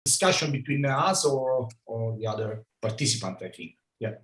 discussion between us or the other participant, I think. Yeah.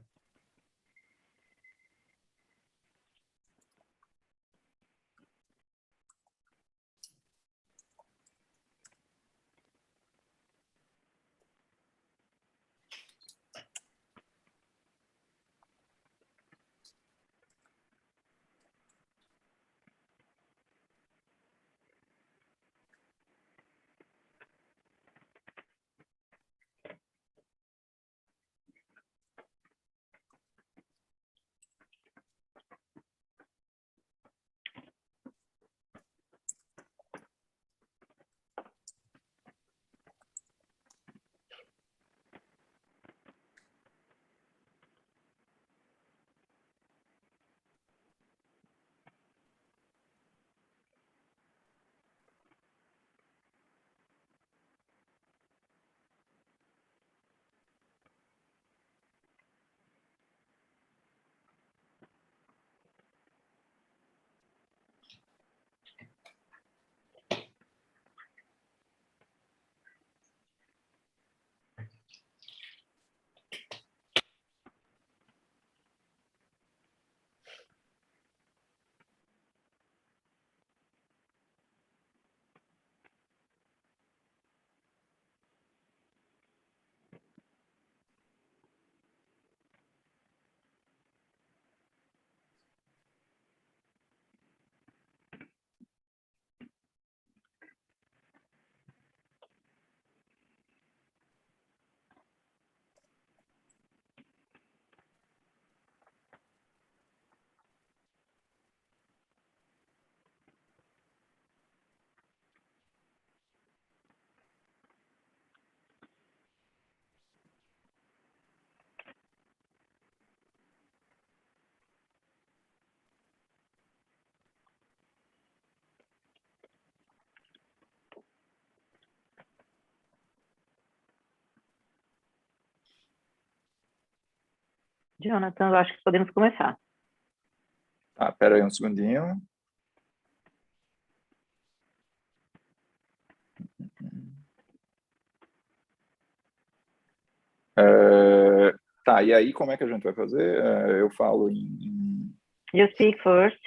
Jonathan, eu acho que podemos começar. Ah, espera aí um segundinho. Tá, e aí como é que a gente vai fazer? Eu falo em... You speak first.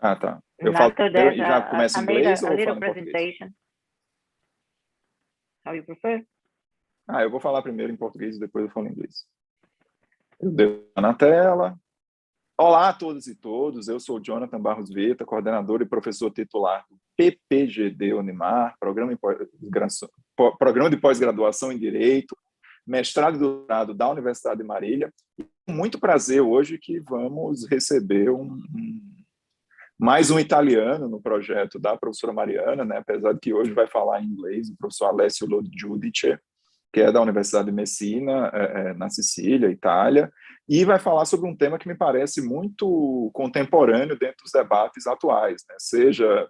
Ah, tá. Eu falo that, e já começo em inglês ou eu falo em português? Presentation. How you prefer? Ah, eu vou falar primeiro em português e depois eu falo em inglês. Eu devo na tela. Olá a todas e todos, eu sou Jonathan Barros Vita, coordenador e professor titular do PPGD UNIMAR, Programa de Pós-Graduação em Direito, mestrado e doutorado da Universidade de Marília. E com muito prazer hoje que vamos receber mais um italiano no projeto da professora Mariana, né? Apesar de que hoje vai falar em inglês, o professor Alessio Lo Giudice, que é da Universidade de Messina, na Sicília, Itália, e vai falar sobre um tema que me parece muito contemporâneo dentro dos debates atuais, né? Seja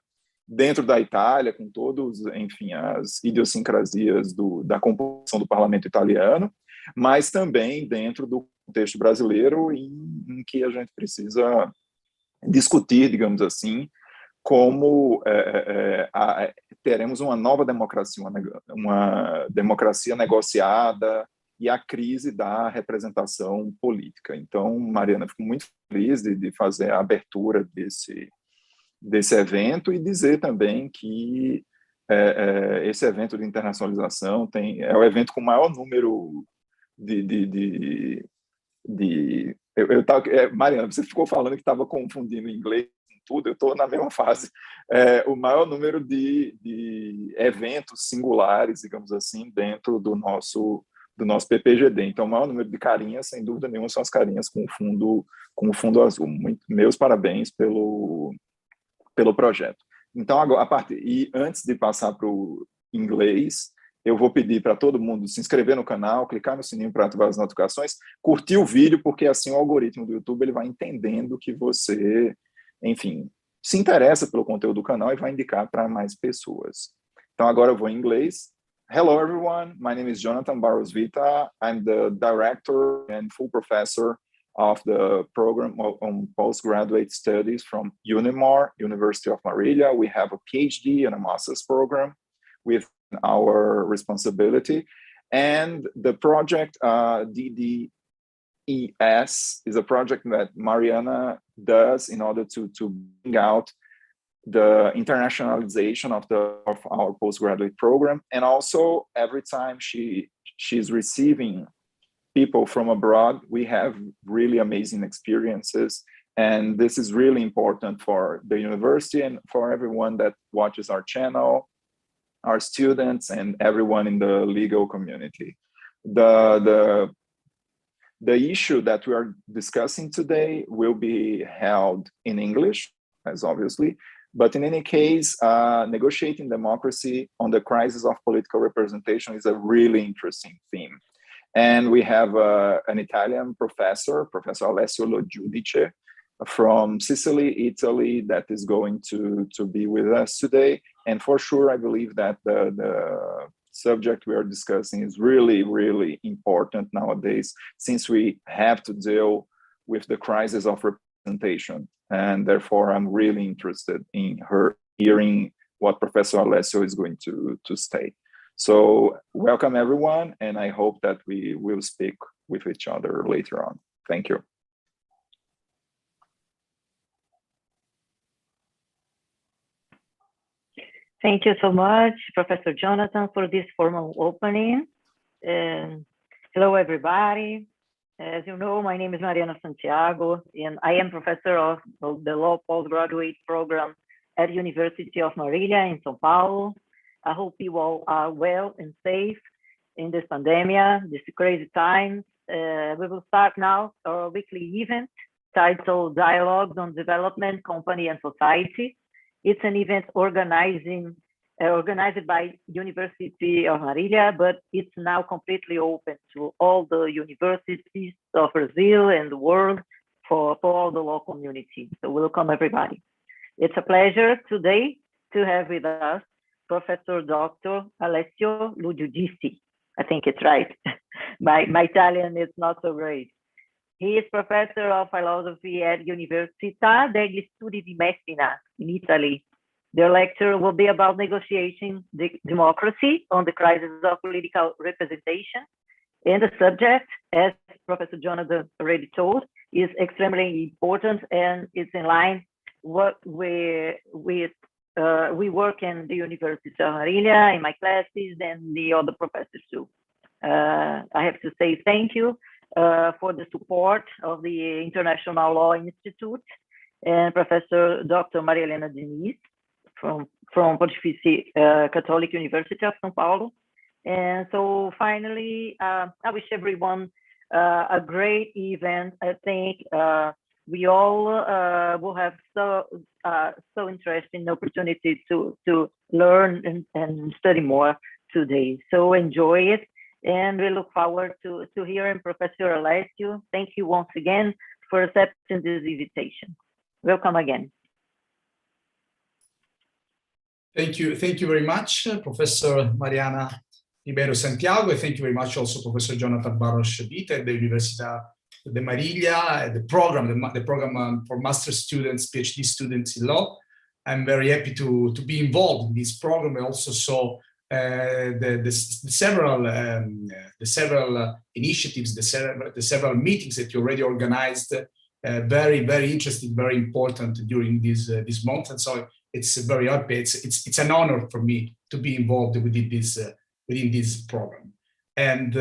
dentro da Itália, com todos, enfim, as idiosincrasias da composição do parlamento italiano, mas também dentro do contexto brasileiro, em que a gente precisa discutir, digamos assim, como teremos uma nova democracia, uma democracia negociada e a crise da representação política. Então, Mariana, fico muito feliz de fazer a abertura desse evento e dizer também que esse evento de internacionalização é o evento com o maior número Mariana, você ficou falando que estava confundindo inglês tudo, eu estou na mesma fase. O maior número de eventos singulares, digamos assim, dentro do nosso PPGD. Então, o maior número de carinhas, sem dúvida nenhuma, são as carinhas com o fundo azul. Meus parabéns pelo projeto. Então, e antes de passar para o inglês, eu vou pedir para todo mundo se inscrever no canal, clicar no sininho para ativar as notificações, curtir o vídeo, porque assim o algoritmo do YouTube ele vai entendendo que você, enfim, se interessa pelo conteúdo do canal e vai indicar para mais pessoas. Então, agora eu vou em inglês. Hello, everyone. My name is Jonathan Barros Vita. I'm the director and full professor of the program on postgraduate studies from UNIMAR, University of Marília. We have a PhD and a master's program with our responsibility. And the project DDES is a project that Mariana does in order to bring out the internationalization of our postgraduate program. And also every time she's receiving people from abroad, we have really amazing experiences. And this is really important for the university and for everyone that watches our channel, our students, and everyone in the legal community. The issue that we are discussing today will be held in English, as obviously, but in any case, negotiating democracy on the crisis of political representation is a really interesting theme. And we have an Italian professor, Professor Alessio Lo Giudice, from Sicily, Italy, that is going to be with us today. And for sure, I believe that the subject we are discussing is really, really important nowadays, since we have to deal with the crisis of representation. And therefore, I'm really interested in hearing what Professor Alessio is going to state. So welcome, everyone, and I hope that we will speak with each other later on. Thank you. Thank you so much, Professor Jonathan, for this formal opening. Hello, everybody. As you know, my name is Mariana Santiago, and I am professor of the Law Postgraduate Program at the University of Marília in São Paulo. I hope you all are well and safe in this pandemic, this crazy times. We will start now our weekly event titled Dialogues on Development, Company and Society. It's an event organized by University of Marília, but it's now completely open to all the universities of Brazil and the world for all the law community. So welcome, everybody. It's a pleasure today to have with us Professor Dr. Alessio Lo Giudice. I think it's right. My Italian is not so great. He is professor of philosophy at Università degli Studi di Messina in Italy. Their lecture will be about negotiating democracy on the crisis of political representation. And the subject, as Professor Jonathan already told, is extremely important and it's in line what we work in the University of Marília, in my classes, and the other professors too. I have to say thank you for the support of the International Law Institute and Professor Dr. Maria Helena Diniz from Pontifícia Catholic University of São Paulo. And so finally, I wish everyone a great event. I think we all will have so interesting opportunity to learn and study more today. So enjoy it, and we look forward to hearing Professor Alessio. Thank you once again for accepting this invitation. Welcome again. Thank you very much, Professor Mariana Ribeiro Santiago. Thank you very much also Professor Jonathan Barros Vita at the Università de Marília, the program for master students, PhD students in law. I'm very happy to be involved in this program. I also saw the several initiatives, the several meetings that you already organized. Very, very interesting, very important during this month, and so it's very happy. It's an honor for me to be involved within this program. And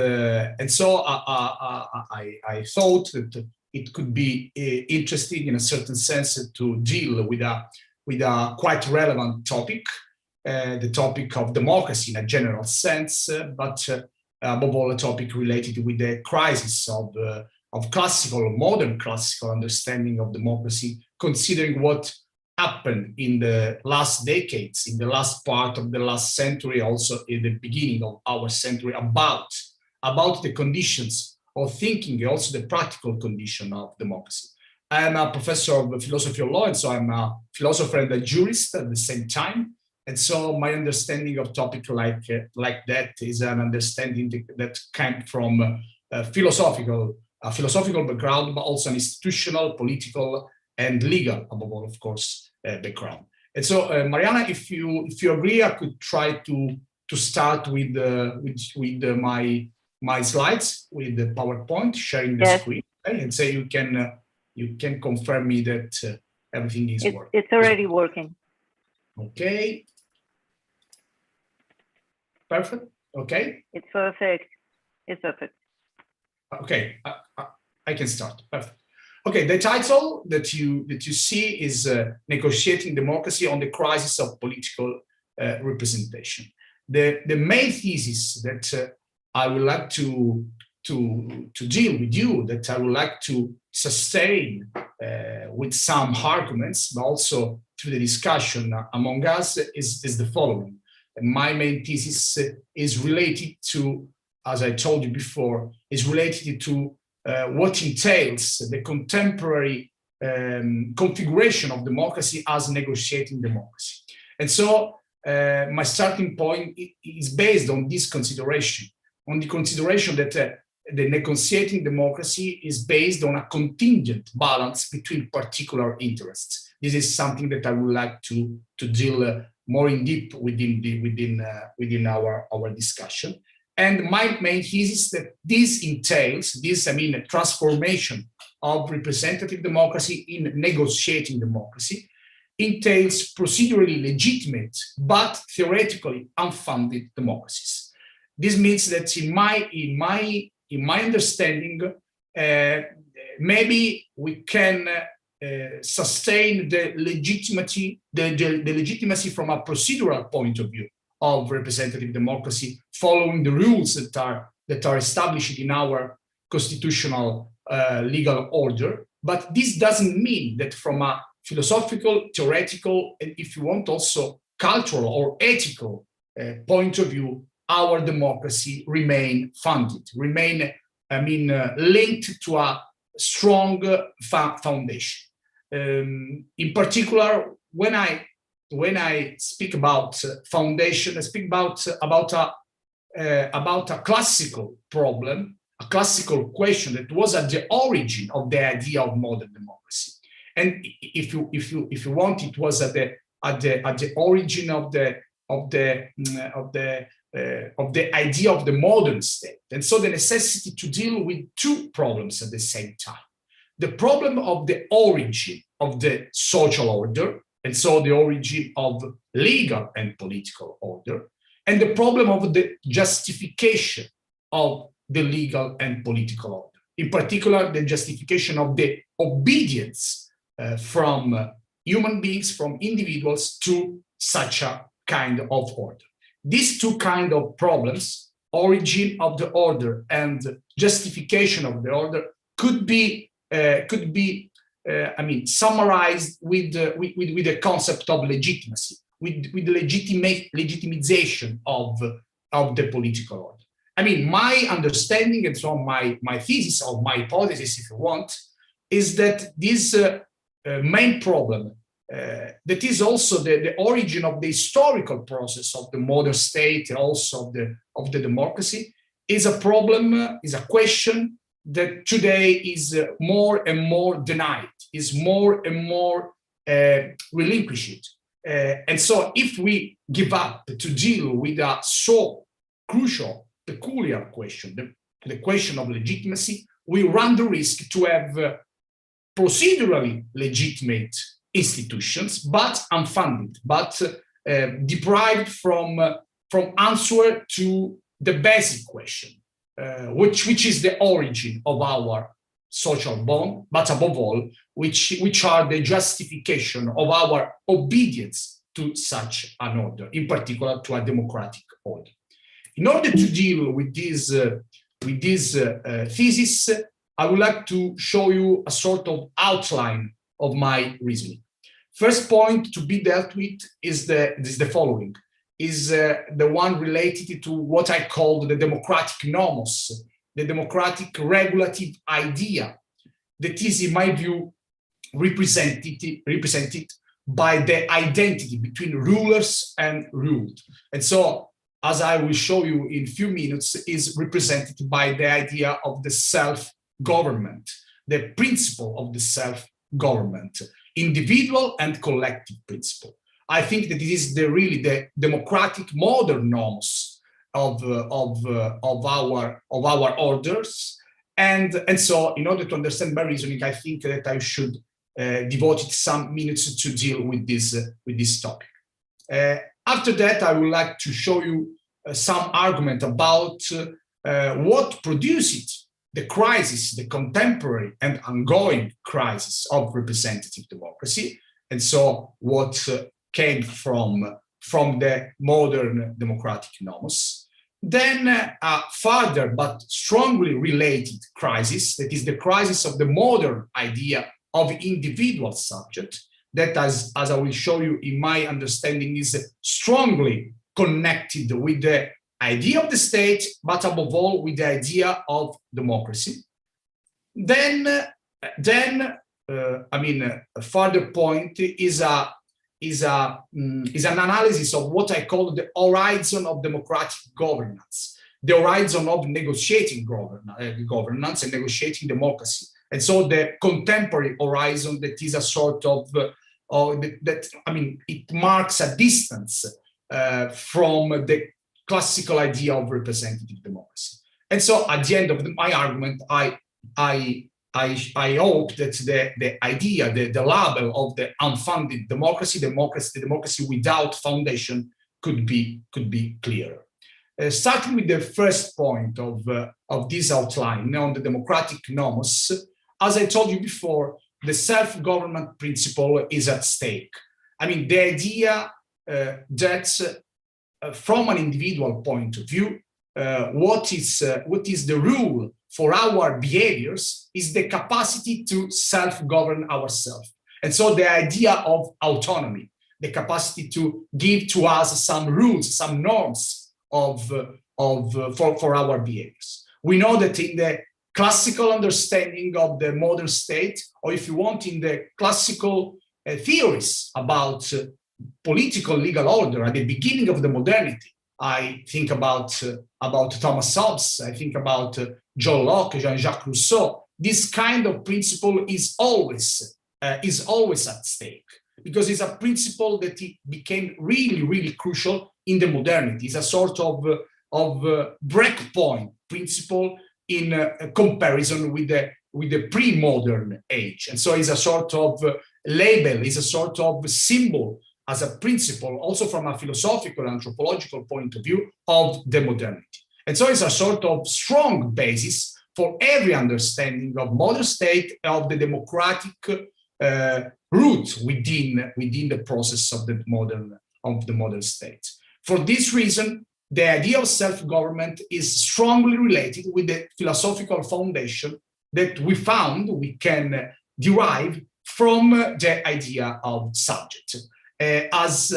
so I thought that it could be interesting in a certain sense to deal with a quite relevant topic, the topic of democracy in a general sense, but above all a topic related with the crisis of modern classical understanding of democracy, considering what happened in the last decades, in the last part of the last century, also in the beginning of our century, about the conditions of thinking, also the practical condition of democracy. I am a professor of philosophy of law, and so I'm a philosopher and a jurist at the same time. And so my understanding of topic like that is an understanding that came from a philosophical background, but also an institutional, political, and legal, above all, of course, background. And so, Mariana, if you agree, I could try to to start with my slides with the PowerPoint, sharing the screen, okay? And say you can confirm me that everything is working. It's already working. Okay. Perfect. Okay. It's perfect. It's perfect. Okay, I can start. Perfect. Okay, the title that you see is Negotiating Democracy on the Crisis of Political Representation. The main thesis that I would like to deal with you, that I would like to sustain with some arguments, but also through the discussion among us, is the following. My main thesis is related to, as I told you before, is related to what entails the contemporary configuration of democracy as negotiating democracy. And so my starting point is based on this consideration, on the consideration that the negotiating democracy is based on a contingent balance between particular interests. This is something that I would like to deal more in depth within our discussion. And my main thesis that this entails, a transformation of representative democracy in negotiating democracy, entails procedurally legitimate but theoretically unfounded democracies. This means that in my understanding, maybe we can sustain the legitimacy from a procedural point of view of representative democracy, following the rules that are established in our constitutional legal order. But this doesn't mean that from a philosophical, theoretical, and if you want also cultural or ethical point of view, our democracy remain founded, linked to a strong foundation. In particular, when I speak about foundation, I speak about a classical problem, a classical question that was at the origin of the idea of modern democracy. And if you want, it was at the origin of the idea of the modern state. And so the necessity to deal with two problems at the same time. The problem of the origin of the social order, and so the origin of legal and political order, and the problem of the justification of the legal and political order. In particular, the justification of the obedience from human beings, from individuals to such a kind of order. These two kinds of problems, origin of the order and justification of the order, could be summarized with the concept of legitimacy, with the legitimization of the political order. My understanding, and so my thesis or my hypothesis, if you want, is that this main problem, that is also the origin of the historical process of the modern state and also of the democracy, is a problem, is a question that today is more and more denied, is more and more relinquished. And so if we give up to deal with a so crucial, peculiar question, the question of legitimacy, we run the risk to have procedurally legitimate institutions, but unfunded, but deprived from answer to the basic question, which is the origin of our social bond, but above all, which are the justification of our obedience to such an order, in particular to a democratic order. In order to deal with this thesis, I would like to show you a sort of outline of my reasoning. First point to be dealt with is the following, is the one related to what I call the democratic nomos, the democratic regulative idea that is, in my view, represented by the identity between rulers and ruled. And so, as I will show you in a few minutes, is represented by the idea of the self-government, the principle of the self-government, individual and collective principle. I think that this is really the democratic modern norms of our orders. And so in order to understand my reasoning, I think that I should devote some minutes to deal with this topic. After that, I would like to show you some argument about what produced the crisis, the contemporary and ongoing crisis of representative democracy, and so what came from the modern democratic norms. Then a further but strongly related crisis, that is the crisis of the modern idea of individual subject, that as I will show you in my understanding is strongly connected with the idea of the state, but above all with the idea of democracy. Then a further point is an analysis of what I call the horizon of democratic governance, the horizon of negotiating governance and negotiating democracy. And so the contemporary horizon that is a sort of, it marks a distance from the classical idea of representative democracy. And so at the end of my argument, I hope that the idea, the label of the unfounded democracy, the democracy without foundation could be clearer. Starting with the first point of this outline on the democratic nomos, as I told you before, the self-government principle is at stake. I mean, the idea that from an individual point of view, what is the rule for our behaviors is the capacity to self-govern ourselves. And so the idea of autonomy, the capacity to give to us some rules, some norms for our behaviors. We know that in the classical understanding of the modern state, or if you want, in the classical theories about political legal order at the beginning of the modernity, I think about Thomas Hobbes, I think about John Locke, Jean-Jacques Rousseau. This kind of principle is always at stake, because it's a principle that it became really, really crucial in the modernity. It's a sort of breakpoint principle in comparison with the pre-modern age. And so it's a sort of label, it's a sort of symbol as a principle, also from a philosophical, anthropological point of view of the modernity. And so it's a sort of strong basis for every understanding of modern state, of the democratic root within the process of the modern state. For this reason, the idea of self-government is strongly related with the philosophical foundation that we can derive from the idea of subject. As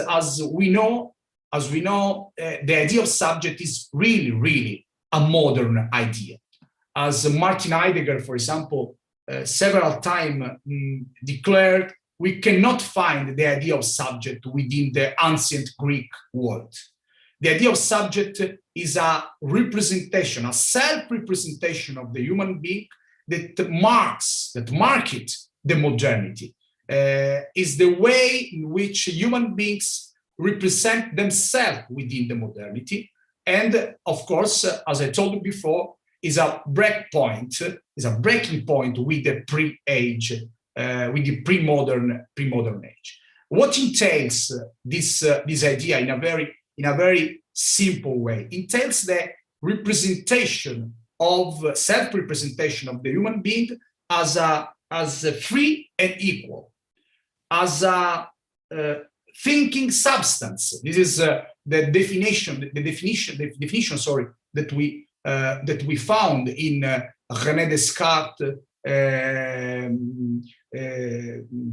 we know, the idea of subject is really, really a modern idea. As Martin Heidegger, for example, several times declared, we cannot find the idea of subject within the ancient Greek world. The idea of subject is a representation, a self-representation of the human being that marks the modernity. Is the way in which human beings represent themselves within the modernity. And of course, as I told you before, is a breaking point with the pre-age, with the pre-modern age. What entails this idea in a very simple way? Entails the representation of self-representation of the human being as a free and equal, as a thinking substance. This is the definition that we found in René Descartes'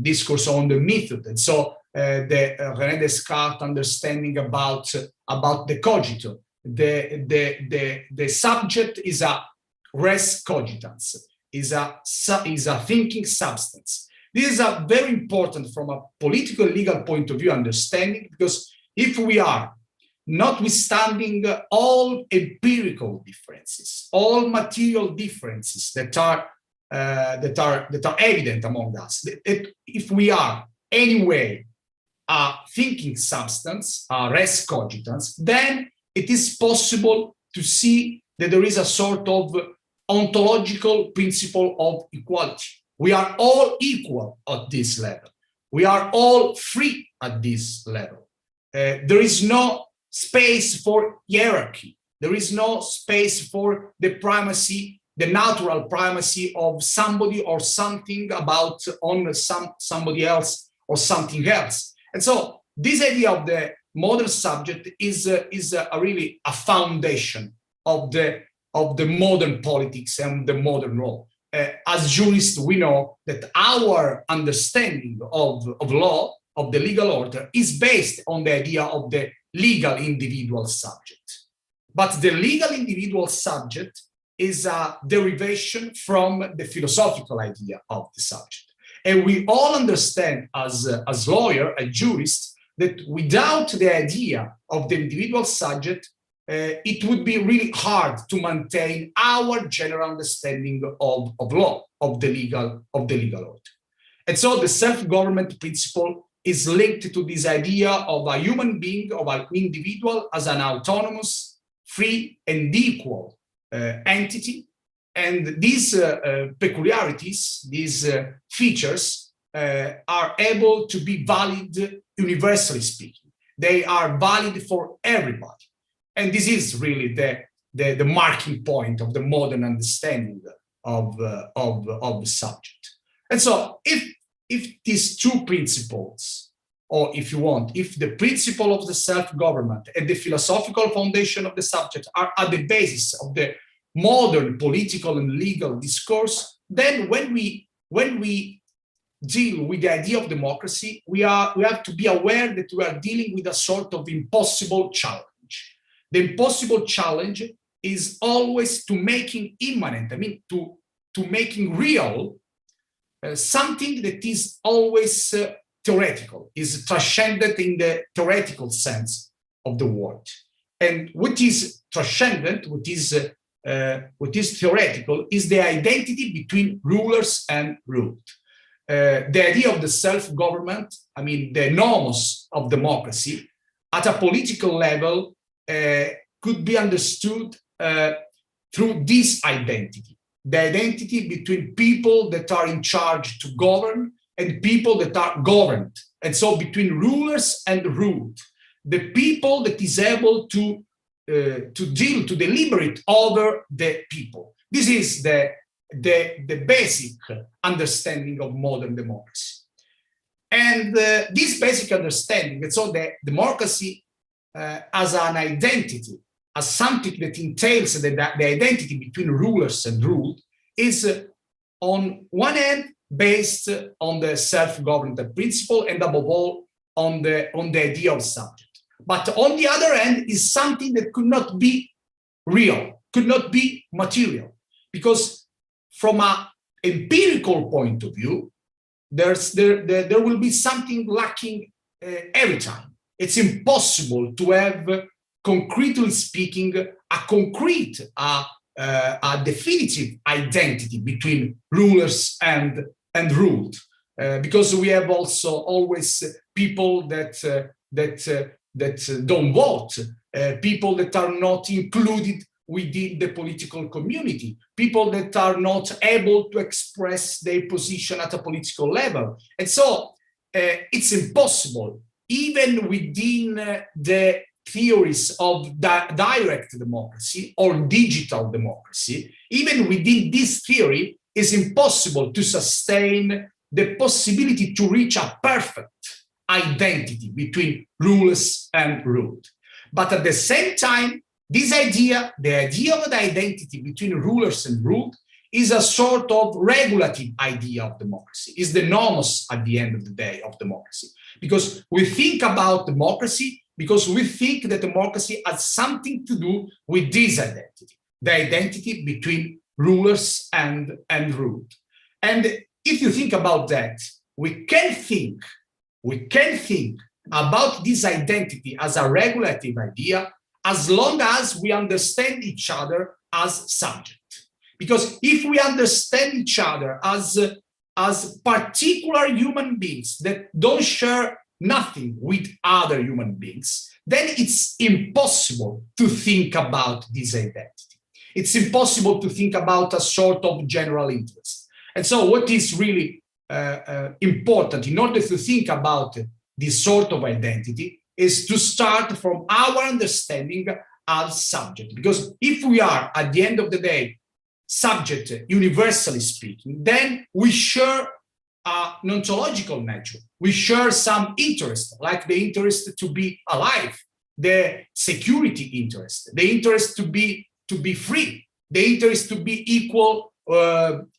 discourse on the method. And so the René Descartes understanding about the cogito, the subject is a res cogitans, is a thinking substance. This is a very important from a political legal point of view understanding, because if we are, notwithstanding all empirical differences, all material differences that are evident among us, if we are anyway a thinking substance, a res cogitans, then it is possible to see that there is a sort of ontological principle of equality. We are all equal at this level. We are all free at this level. There is no space for hierarchy. There is no space for the primacy, the natural primacy of somebody or something on somebody else or something else. And so this idea of the modern subject is really a foundation of the modern politics and the modern law. As jurists, we know that our understanding of law, of the legal order, is based on the idea of the legal individual subject. But the legal individual subject is a derivation from the philosophical idea of the subject. And we all understand as lawyers, as jurists, that without the idea of the individual subject, it would be really hard to maintain our general understanding of law, of the legal order. And so the self-government principle is linked to this idea of a human being, of an individual as an autonomous, free and equal entity. And these peculiarities, these features are able to be valid universally speaking. They are valid for everybody. And this is really the marking point of the modern understanding of the subject. And so if these two principles, or if you want, if the principle of the self-government and the philosophical foundation of the subject are at the basis of the modern political and legal discourse, then when we deal with the idea of democracy, we have to be aware that we are dealing with a sort of impossible challenge. The impossible challenge is always to making immanent, to making real something that is always theoretical, is transcendent in the theoretical sense of the word. And what is transcendent, what is theoretical, is the identity between rulers and ruled. The idea of the self-government, the nomos of democracy, at a political level, could be understood through this identity, the identity between people that are in charge to govern and people that are governed. And so between rulers and ruled, the people that is able to deliberate over the people. This is the basic understanding of modern democracy. And this basic understanding, and so the democracy as an identity, as something that entails the identity between rulers and ruled, is on one hand based on the self-government principle and above all on the idea of subject. But on the other hand is something that could not be real, could not be material, because from an empirical point of view, there will be something lacking every time. It's impossible to have, concretely speaking, a concrete, a definitive identity between rulers and ruled, because we have also always people that don't vote, people that are not included within the political community, people that are not able to express their position at a political level. And so it's impossible, even within the theories of direct democracy or digital democracy, even within this theory, it's impossible to sustain the possibility to reach a perfect identity between rulers and ruled. But at the same time, this idea, the idea of the identity between rulers and ruled, is a sort of regulative idea of democracy, is the nomos at the end of the day of democracy. Because we think about democracy because we think that democracy has something to do with this identity, the identity between rulers and ruled. And if you think about that, we can think about this identity as a regulative idea as long as we understand each other as subject. Because if we understand each other as particular human beings that don't share nothing with other human beings, then it's impossible to think about this identity. It's impossible to think about a sort of general interest. And so what is really important in order to think about this sort of identity is to start from our understanding as subject. Because if we are, at the end of the day, subject, universally speaking, then we share an ontological nature. We share some interest, like the interest to be alive, the security interest, the interest to be free, the interest to be equal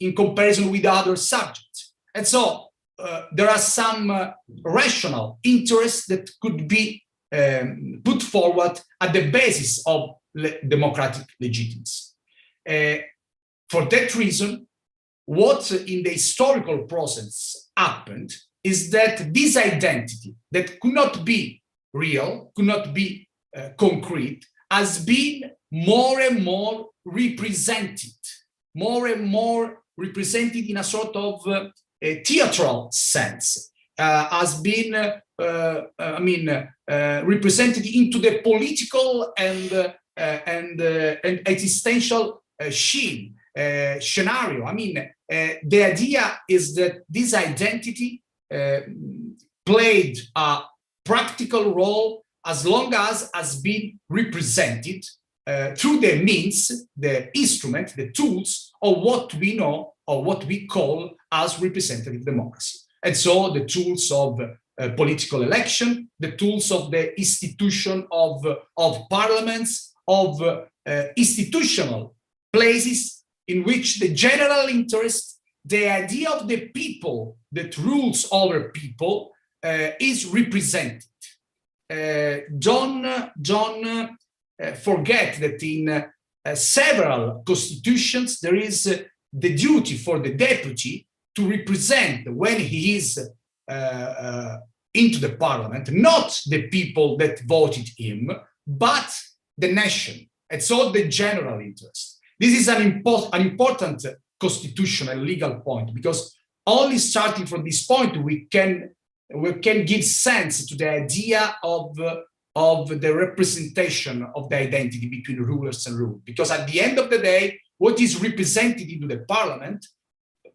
in comparison with other subjects. And so there are some rational interests that could be put forward at the basis of democratic legitimacy. For that reason, what in the historical process happened is that this identity that could not be real, could not be concrete, has been more and more represented in a sort of a theatrical sense, has been, represented into the political and existential scenario. The idea is that this identity played a practical role as long as has been represented through the means, the instrument, the tools of what we know or what we call as representative democracy. And so the tools of political election, the tools of the institution of parliaments, of institutional places in which the general interest, the idea of the people that rules over people is represented. Don't forget that in several constitutions there is the duty for the deputy to represent, when he is into the parliament, not the people that voted him, but the nation, and so the general interest. This is an important constitutional legal point, because only starting from this point we can give sense to the idea of the representation of the identity between rulers and ruled. Because at the end of the day, what is represented into the parliament,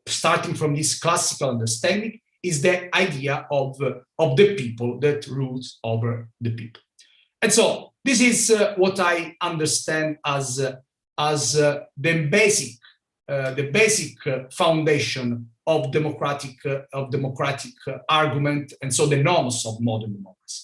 starting from this classical understanding, is the idea of the people that rules over the people. And so this is what I understand as the basic foundation of democratic argument, and so the norms of modern democracy.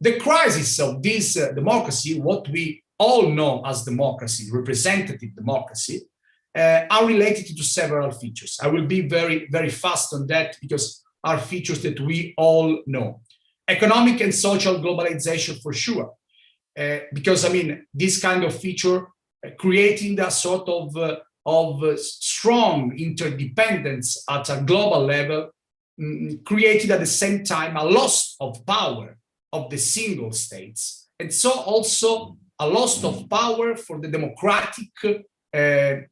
The crisis of this democracy, what we all know as democracy, representative democracy, are related to several features. I will be very, very fast on that because are features that we all know. Economic and social globalization for sure, because this kind of feature creating a sort of strong interdependence at a global level, created at the same time a loss of power of the single states, and so also a loss of power for the democratic the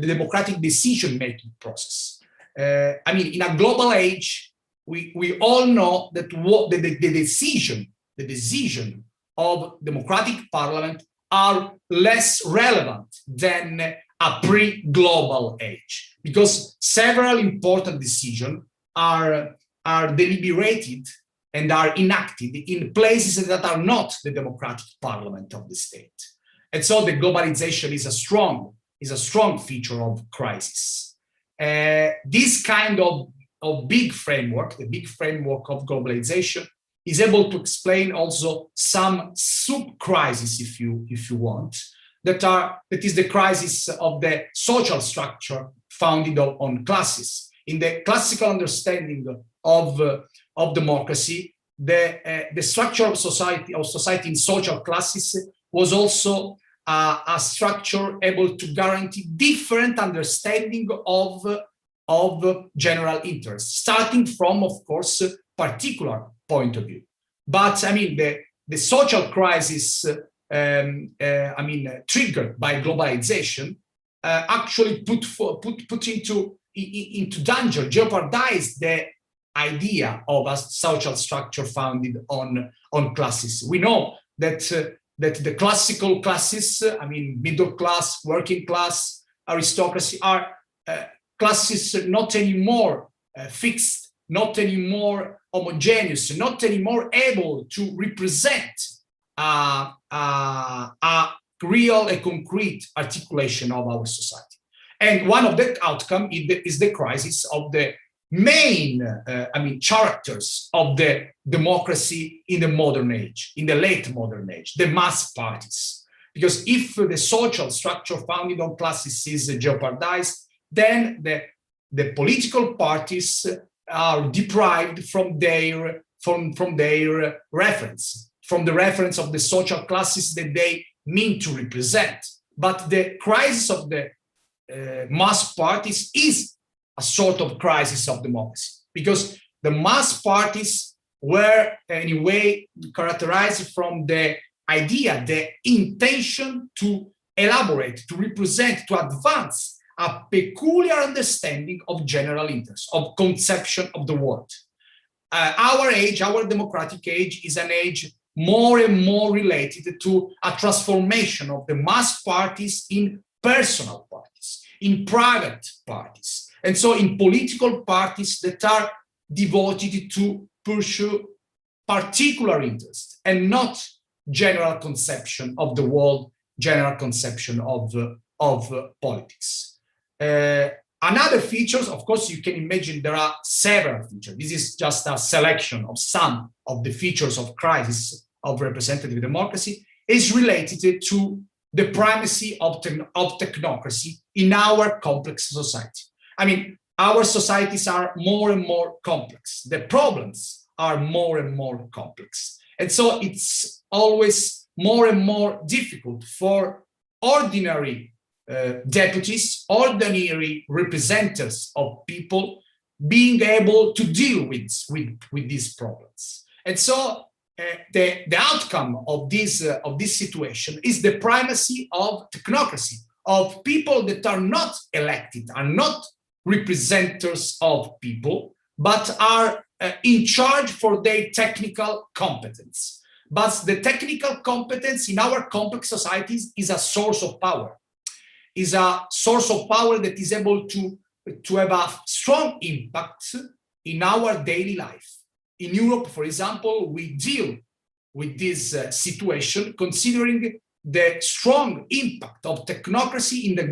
democratic decision-making process. In a global age, we all know that the decision of democratic parliament are less relevant than a pre-global age, because several important decisions are deliberated and are enacted in places that are not the democratic parliament of the state. And so the globalization is a strong feature of crisis. This kind of big framework, the big framework of globalization, is able to explain also some sub-crisis, if you want, that is the crisis of the social structure founded on classes. In the classical understanding of democracy, the structure of society in social classes was also a structure able to guarantee different understanding of general interest, starting from, of course, particular point of view. But the social crisis, triggered by globalization, actually put into danger, jeopardized idea of a social structure founded on classes. We know that the classical classes, I mean, middle class, working class, aristocracy, are classes not anymore fixed, not anymore homogeneous, not anymore able to represent a real and concrete articulation of our society. And one of the outcomes is the crisis of the main, characters of the democracy in the modern age, in the late modern age, the mass parties. Because if the social structure founded on classes is jeopardized, then the political parties are deprived from their reference, from the reference of the social classes that they mean to represent. But the crisis of the mass parties is a sort of crisis of democracy, because the mass parties were anyway characterized from the idea, the intention to elaborate, to represent, to advance a peculiar understanding of general interest, of conception of the world. Our age, our democratic age, is an age more and more related to a transformation of the mass parties in personal parties, in private parties, and so in political parties that are devoted to pursue particular interests and not general conception of the world, general conception of politics. Another features, of course, you can imagine there are several features. This is just a selection of some of the features of crisis of representative democracy, is related to the primacy of technocracy in our complex society. I mean, our societies are more and more complex. The problems are more and more complex. And so it's always more and more difficult for ordinary deputies, ordinary representatives of people being able to deal with these problems. And so the outcome of this situation is the primacy of technocracy, of people that are not elected, are not representatives of people, but are in charge for their technical competence. But the technical competence in our complex societies is a source of power, is a source of power that is able to have a strong impact in our daily life. In Europe, for example, we deal with this situation considering the strong impact of technocracy in the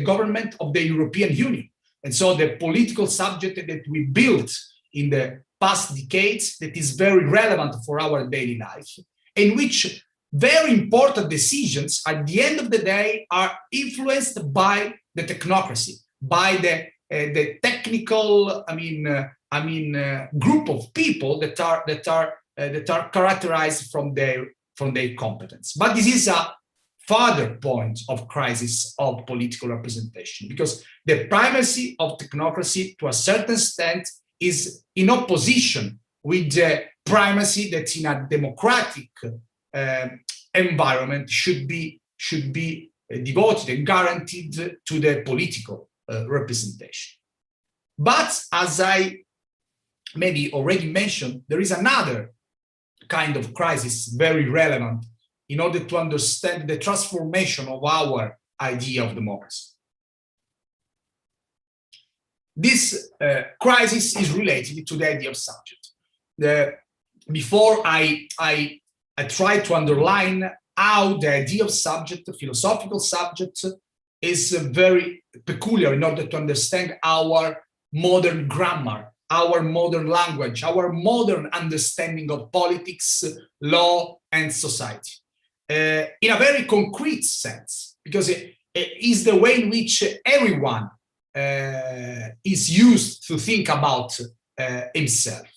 government of the European Union. And so the political subject that we built in the past decades that is very relevant for our daily life, in which very important decisions at the end of the day are influenced by the technocracy, by the technical, group of people that are characterized from their competence. But this is a further point of crisis of political representation, because the primacy of technocracy to a certain extent is in opposition with the primacy that in a democratic environment should be devoted and guaranteed to the political representation. But as I maybe already mentioned, there is another kind of crisis very relevant in order to understand the transformation of our idea of democracy. This crisis is related to the idea of subject. Before I try to underline how the idea of subject, the philosophical subject, is very peculiar in order to understand our modern grammar, our modern language, our modern understanding of politics, law, and society. In a very concrete sense, because it is the way in which everyone is used to think about himself.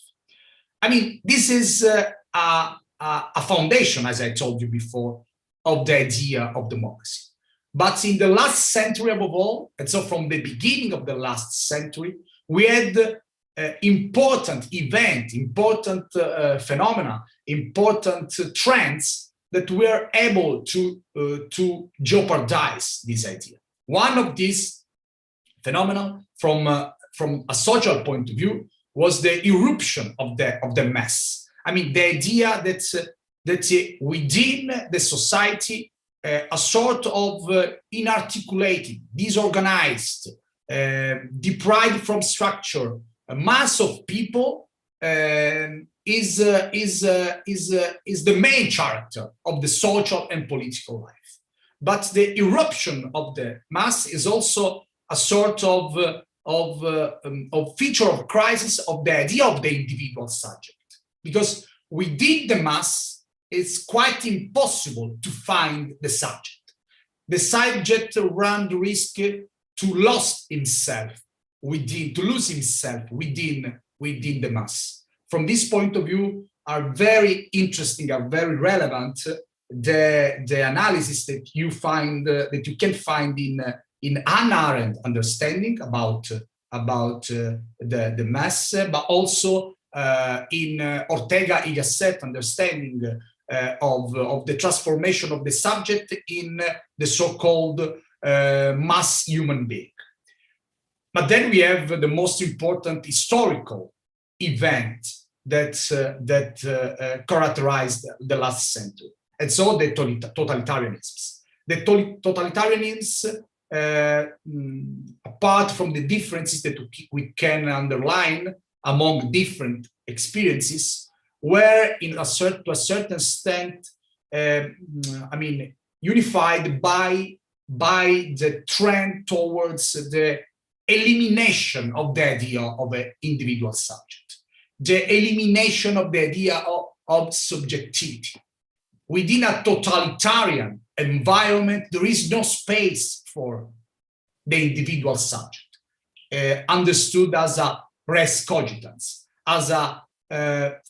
I mean, this is a foundation, as I told you before, of the idea of democracy. But in the last century above all, and so from the beginning of the last century, we had important events, important phenomena, important trends that were able to jeopardize this idea. One of these phenomena, from a social point of view, was the eruption of the mass. I mean, the idea that within the society, a sort of inarticulated, disorganized, deprived from structure, a mass of people is the main character of the social and political life. But the eruption of the mass is also a sort of feature of crisis of the idea of the individual subject, because within the mass, it's quite impossible to find the subject. The subject runs the risk to lose himself within the mass. From this point of view, are very interesting, are very relevant. The analysis that you find that you can find in Hannah Arendt understanding about the mass, but also in Ortega y Gasset understanding of the transformation of the subject in the so-called mass human being. But then we have the most important historical event that characterized the last century, and so the totalitarianisms. The totalitarianisms, apart from the differences that we can underline among different experiences, were to a certain extent, unified by the trend towards the elimination of the idea of an individual subject, the elimination of the idea of subjectivity. Within a totalitarian environment, there is no space for the individual subject, understood as a res cogitans, as a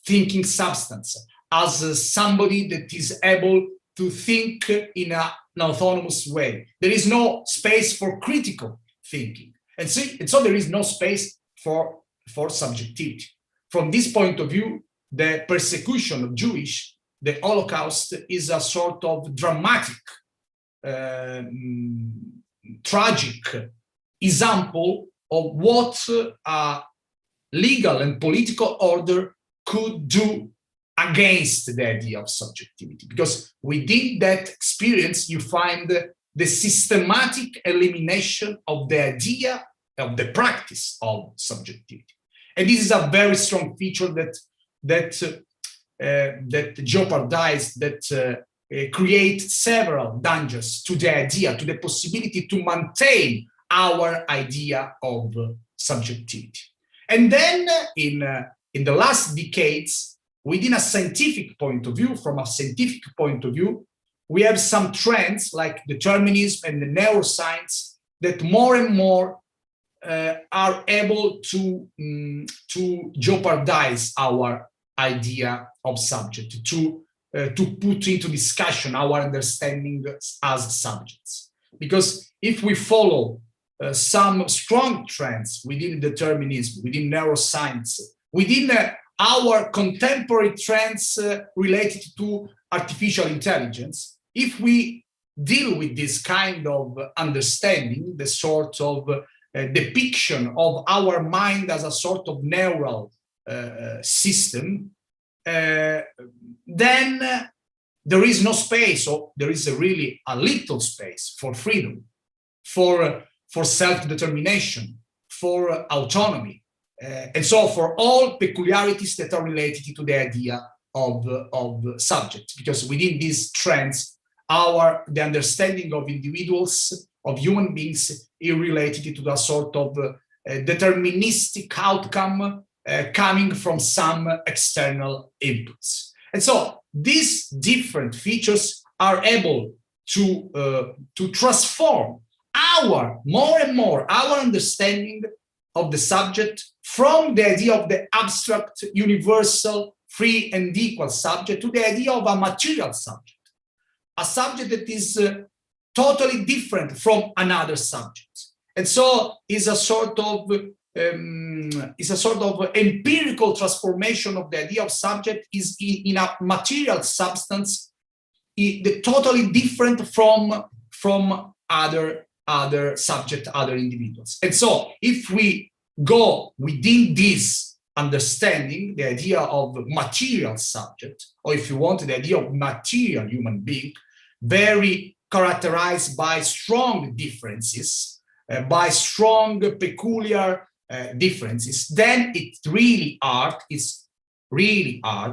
thinking substance, as somebody that is able to think in an autonomous way. There is no space for critical thinking. And so there is no space for subjectivity. From this point of view, the persecution of Jewish, the Holocaust, is a sort of dramatic, tragic example of what a legal and political order could do against the idea of subjectivity. Because within that experience, you find the systematic elimination of the idea of the practice of subjectivity. And this is a very strong feature that jeopardizes, that create several dangers to the idea, to the possibility to maintain our idea of subjectivity. And then in the last decades, within a scientific point of view, from a scientific point of view, we have some trends like determinism and the neuroscience that more and more are able to jeopardize our idea of subject, to put into discussion our understanding as subjects. Because if we follow some strong trends within determinism, within neuroscience, within our contemporary trends related to artificial intelligence, if we deal with this kind of understanding, the sort of depiction of our mind as a sort of neural system, then there is no space, or there is really a little space for freedom, for self-determination, for autonomy, and so for all peculiarities that are related to the idea of subject. Because within these trends, the understanding of individuals, of human beings, is related to a sort of deterministic outcome coming from some external inputs. And so these different features are able to transform more and more our understanding of the subject from the idea of the abstract, universal, free and equal subject to the idea of a material subject, a subject that is totally different from another subject. And so is a sort of empirical transformation of the idea of subject is in a material substance, totally different from other subject, other individuals. And so if we go within this understanding, the idea of material subject, or if you want, the idea of material human being, very characterized by strong differences, by strong peculiar differences, then it's really art,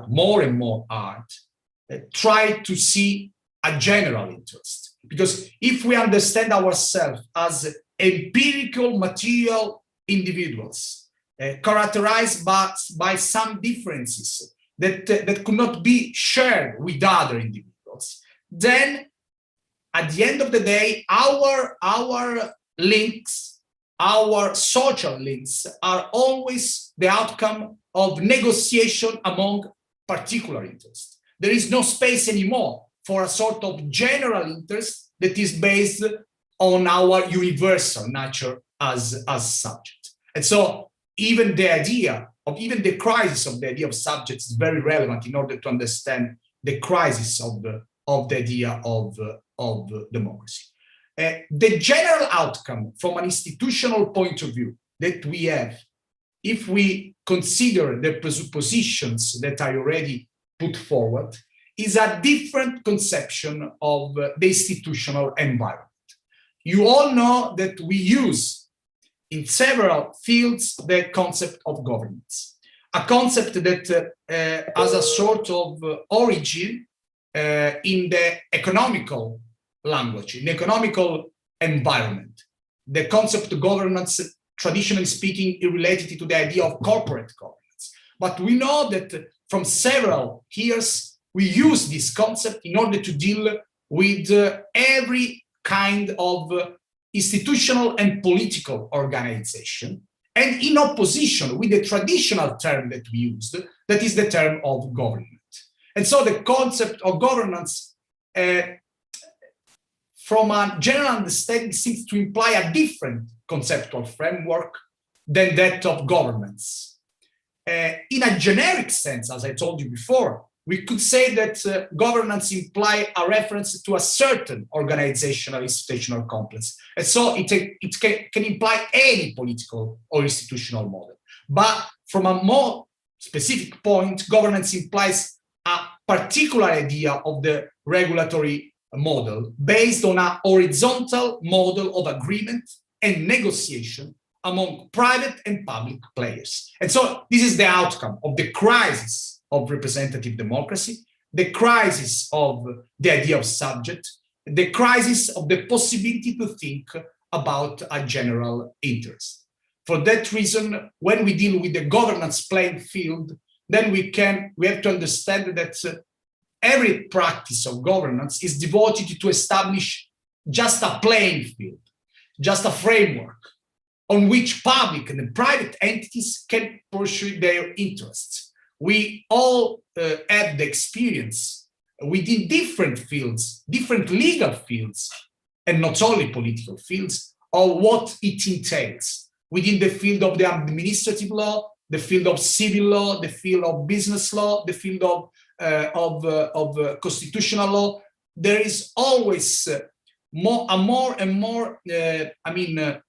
more and more art, try to see a general interest. Because if we understand ourselves as empirical material individuals, characterized by some differences that could not be shared with other individuals, then at the end of the day, our links, our social links are always the outcome of negotiation among particular interests. There is no space anymore for a sort of general interest that is based on our universal nature as subject. And so even the idea of, even the crisis of the idea of subjects is very relevant in order to understand the crisis of the idea of democracy. The general outcome from an institutional point of view that we have, if we consider the presuppositions that I already put forward, is a different conception of the institutional environment. You all know that we use in several fields the concept of governance, a concept that has a sort of origin in the economical language, in the economical environment. The concept of governance, traditionally speaking, is related to the idea of corporate governance. But we know that from several years, we use this concept in order to deal with every kind of institutional and political organization, and in opposition with the traditional term that we used, that is the term of government. And so the concept of governance, from a general understanding, seems to imply a different conceptual framework than that of governments. In a generic sense, as I told you before, we could say that governance implies a reference to a certain organizational institutional complex. And so it can imply any political or institutional model. But from a more specific point, governance implies a particular idea of the regulatory model based on a horizontal model of agreement and negotiation among private and public players. And so this is the outcome of the crisis of representative democracy, the crisis of the idea of subject, the crisis of the possibility to think about a general interest. For that reason, when we deal with the governance playing field, then we have to understand that every practice of governance is devoted to establish just a playing field, just a framework on which public and private entities can pursue their interests. We all have the experience within different fields, different legal fields, and not only political fields, of what it entails within the field of the administrative law, the field of civil law, the field of business law, the field of constitutional law. There is always a more and more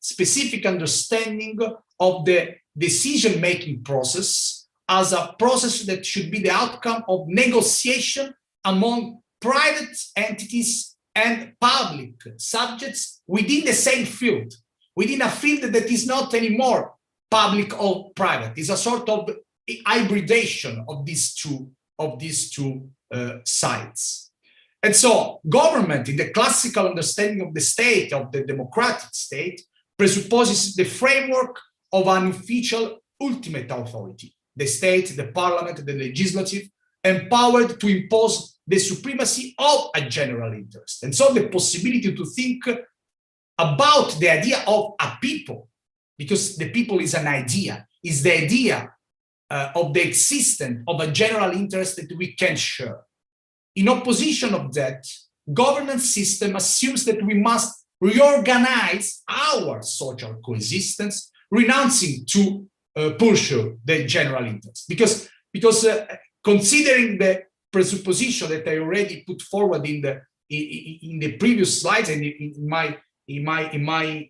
specific understanding of the decision-making process as a process that should be the outcome of negotiation among private entities and public subjects within the same field, within a field that is not anymore public or private. It's a sort of hybridation of these two sides. And so government, in the classical understanding of the state, of the democratic state, presupposes the framework of an official ultimate authority. The state, the parliament, the legislative, empowered to impose the supremacy of a general interest. And so the possibility to think about the idea of a people, because the people is an idea, is the idea of the existence of a general interest that we can share. In opposition of that, governance system assumes that we must reorganize our social coexistence, renouncing to pursue the general interest. Because considering the presupposition that I already put forward in the previous slides and in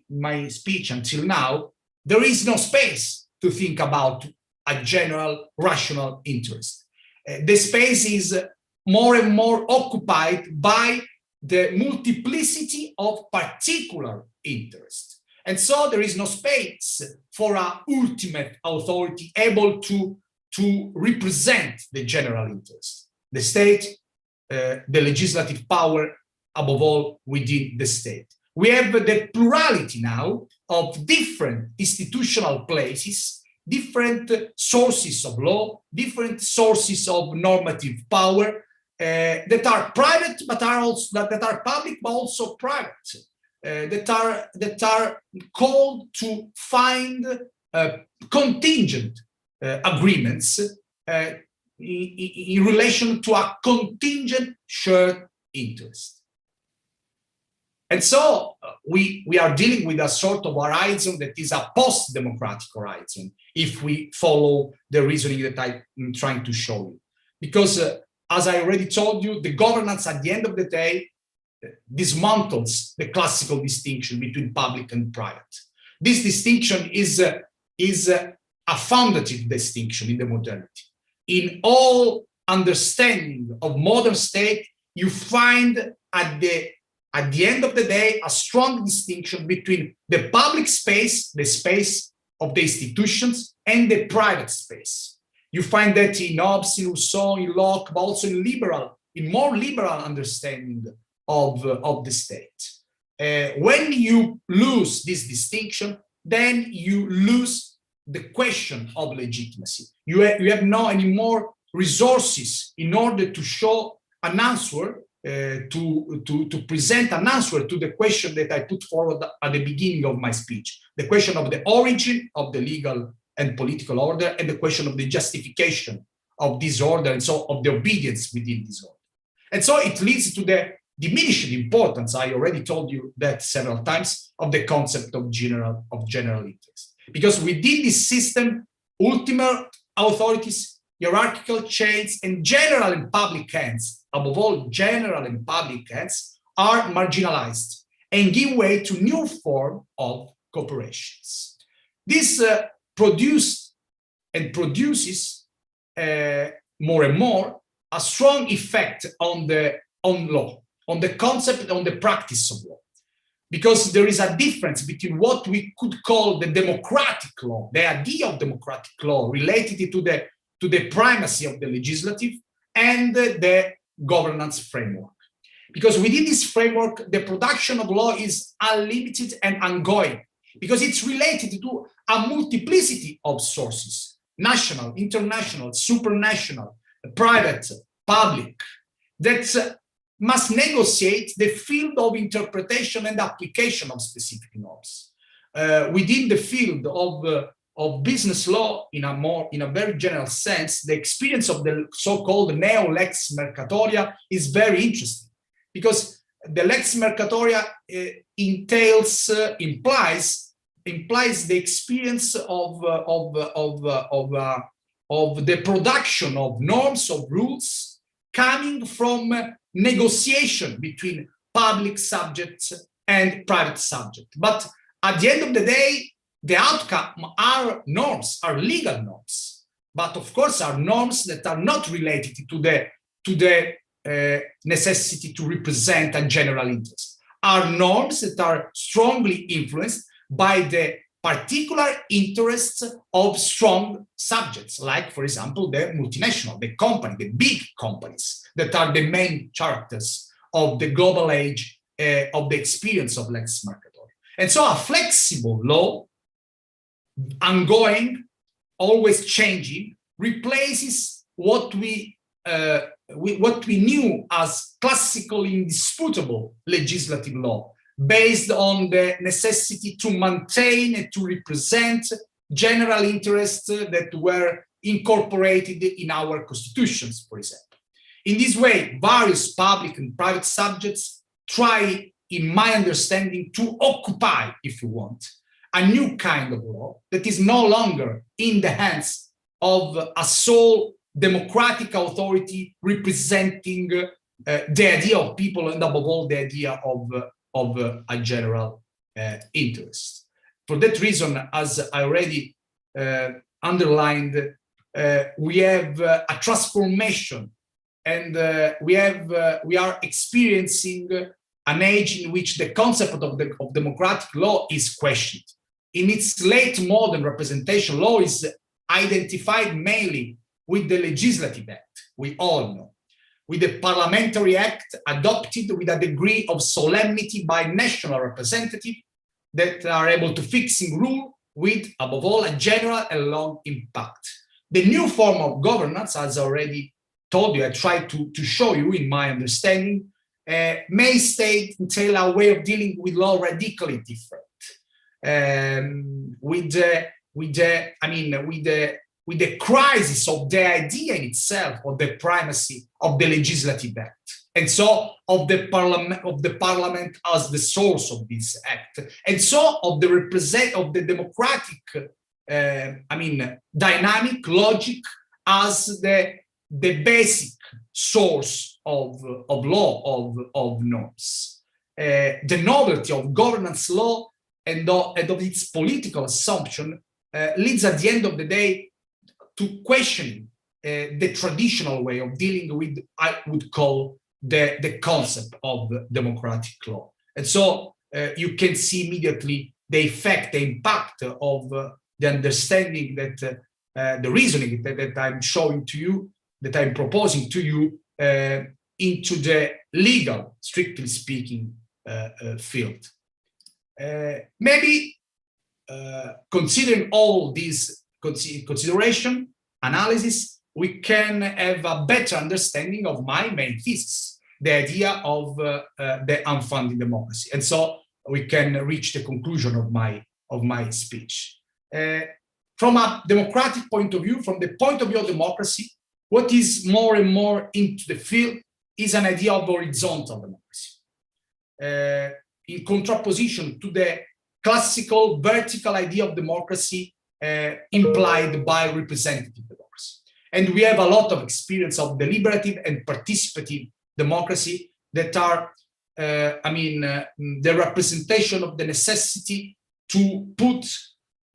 my speech until now, there is no space to think about a general rational interest. The space is more and more occupied by the multiplicity of particular interests. And so there is no space for an ultimate authority able to represent the general interest. The state, the legislative power, above all, within the state. We have the plurality now of different institutional places, different sources of law, different sources of normative power that are private, but that are public, but also private, that are called to find contingent agreements in relation to a contingent shared interest. And so we are dealing with a sort of horizon that is a post-democratic horizon, if we follow the reasoning that I'm trying to show you. Because as I already told you, the governance at the end of the day dismantles the classical distinction between public and private. This distinction is a foundative distinction in the modernity. In all understanding of modern state, you find at the end of the day, a strong distinction between the public space, the space of the institutions, and the private space. You find that in Hobbes, in Rousseau, in Locke, but also in more liberal understanding of the state. When you lose this distinction, then you lose the question of legitimacy. You have no any more resources in order to show an answer, to present an answer to the question that I put forward at the beginning of my speech, the question of the origin of the legal and political order, and the question of the justification of this order, and so of the obedience within this order. And so it leads to the diminishing importance, I already told you that several times, of the concept of general interest. Because within this system, ultimate authorities, hierarchical chains, and general and public ends, above all, general and public ends, are marginalized and give way to new form of corporations. This produces more and more a strong effect on law, on the concept, on the practice of law. Because there is a difference between what we could call the democratic law, the idea of democratic law related to the primacy of the legislative, and the governance framework. Because within this framework, the production of law is unlimited and ongoing, because it's related to a multiplicity of sources, national, international, supranational, private, public, that must negotiate the field of interpretation and application of specific norms. Within the field of business law, in a very general sense, the experience of the so-called neo-lex mercatoria is very interesting, because the lex mercatoria implies the experience of the production of norms, of rules, coming from negotiation between public subjects and private subjects. But at the end of the day, the outcome are norms, are legal norms, but of course are norms that are not related to the necessity to represent a general interest, are norms that are strongly influenced by the particular interests of strong subjects, like, for example, the multinational, the company, the big companies that are the main characters of the global age of the experience of lex mercatoria. And so a flexible law, ongoing, always changing, replaces what we knew as classical, indisputable legislative law, based on the necessity to maintain and to represent general interests that were incorporated in our constitutions, for example. In this way, various public and private subjects try, in my understanding, to occupy, if you want, a new kind of law that is no longer in the hands of a sole democratic authority representing the idea of people, and above all, the idea of a general interest. For that reason, as I already underlined, we have a transformation, and we are experiencing an age in which the concept of democratic law is questioned. In its late modern representation, law is identified mainly with the Legislative Act, we all know, with the Parliamentary Act adopted with a degree of solemnity by national representatives that are able to fix in rule with, above all, a general and long impact. The new form of governance, as I already told you, I tried to show you in my understanding, may entail a way of dealing with law radically different. With the crisis of the idea in itself of the primacy of the Legislative Act, and so of the parliament as the source of this act, and so of the democratic dynamic logic as the basic source of law, of norms. The novelty of governance law and of its political assumption leads at the end of the day to questioning the traditional way of dealing with, I would call, the concept of democratic law. And so you can see immediately the effect, the impact of the understanding that the reasoning that I'm showing to you, that I'm proposing to you into the legal, strictly speaking, field. Maybe considering all these consideration, analysis, we can have a better understanding of my main thesis, the idea of the unfunded democracy. And so we can reach the conclusion of my speech. From a democratic point of view, from the point of view of democracy, what is more and more into the field is an idea of horizontal democracy, in contraposition to the classical vertical idea of democracy implied by representative democracy. And we have a lot of experience of deliberative and participative democracy that are, the representation of the necessity to put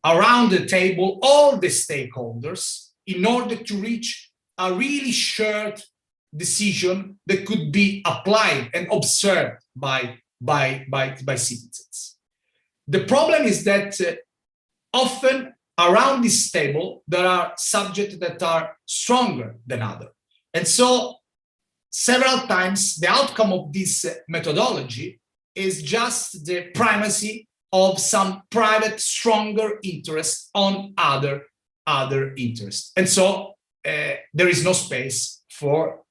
around the table all the stakeholders in order to reach a really shared decision that could be applied and observed by citizens. The problem is that often around this table, there are subjects that are stronger than others. And so several times the outcome of this methodology is just the primacy of some private, stronger interest on other interests. And so there is no space for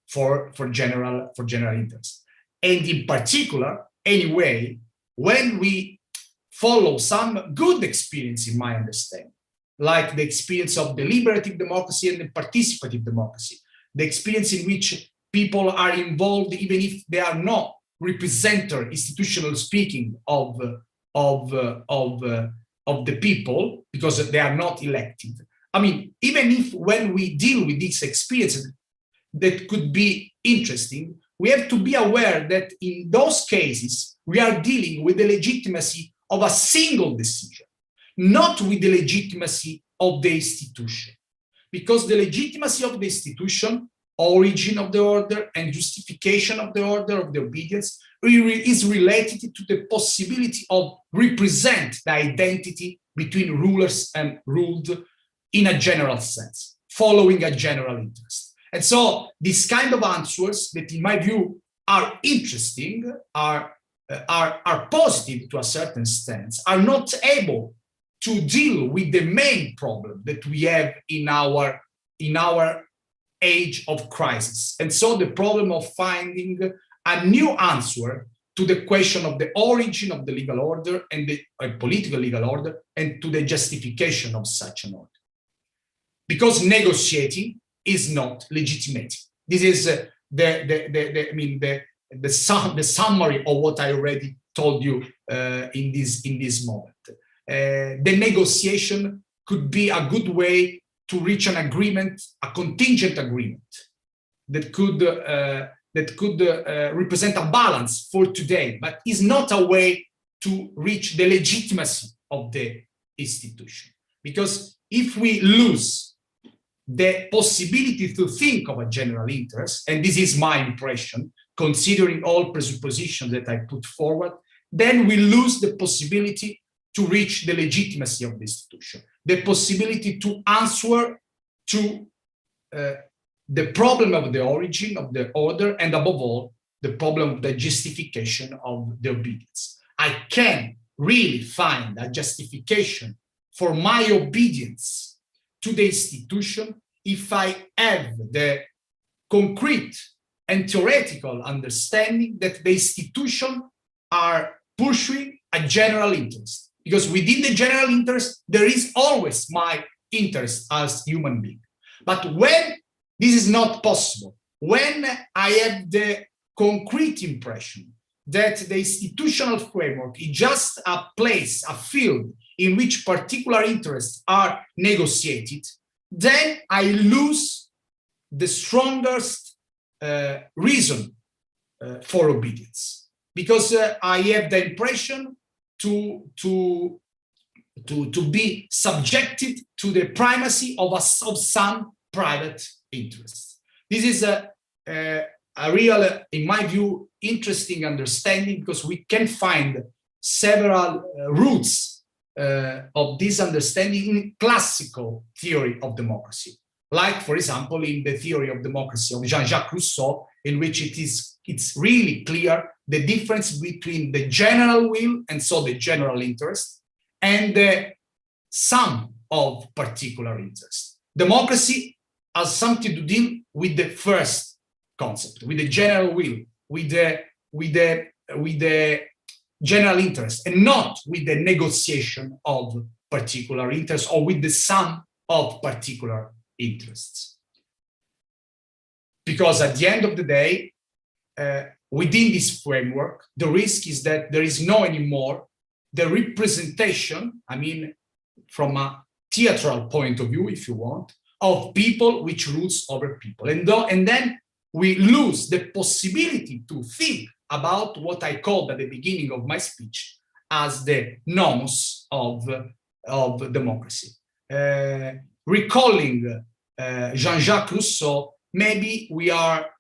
general interest. And in particular, anyway, when we follow some good experience, in my understanding, like the experience of deliberative democracy and the participative democracy, the experience in which people are involved even if they are not representative, institutionally speaking, of the people, because they are not elected. I mean, even if when we deal with these experiences that could be interesting, we have to be aware that in those cases, we are dealing with the legitimacy of a single decision, not with the legitimacy of the institution. Because the legitimacy of the institution, origin of the order, and justification of the order, of the obedience, is related to the possibility of represent the identity between rulers and ruled in a general sense, following a general interest. And so these kind of answers that, in my view, are interesting, are positive to a certain extent, are not able to deal with the main problem that we have in our age of crisis. And so the problem of finding a new answer to the question of the origin of the legal order and the political legal order, and to the justification of such an order. Because negotiating is not legitimating. This is the summary of what I already told you in this moment. The negotiation could be a good way to reach an agreement, a contingent agreement that could represent a balance for today, but is not a way to reach the legitimacy of the institution. Because if we lose the possibility to think of a general interest, and this is my impression, considering all presuppositions that I put forward, then we lose the possibility to reach the legitimacy of the institution, the possibility to answer to the problem of the origin of the order, and above all, the problem of the justification of the obedience. I can really find a justification for my obedience to the institution if I have the concrete and theoretical understanding that the institution are pursuing a general interest. Because within the general interest, there is always my interest as human being. But when this is not possible, when I have the concrete impression that the institutional framework is just a place, a field in which particular interests are negotiated, then I lose the strongest reason for obedience. Because I have the impression to be subjected to the primacy of some private interests. This is a real, in my view, interesting understanding, because we can find several roots of this understanding in classical theory of democracy. Like, for example, in the theory of democracy of Jean-Jacques Rousseau, in which it's really clear the difference between the general will, and so the general interest, and the sum of particular interests. Democracy has something to do with the first concept, with the general will, with the general interest, and not with the negotiation of particular interests or with the sum of particular interests. Because at the end of the day, within this framework, the risk is that there is no anymore the representation, I mean, from a theatrical point of view, if you want, of people which rules over people. And then we lose the possibility to think about what I called at the beginning of my speech as the nomos of democracy. Recalling Jean-Jacques Rousseau, maybe we are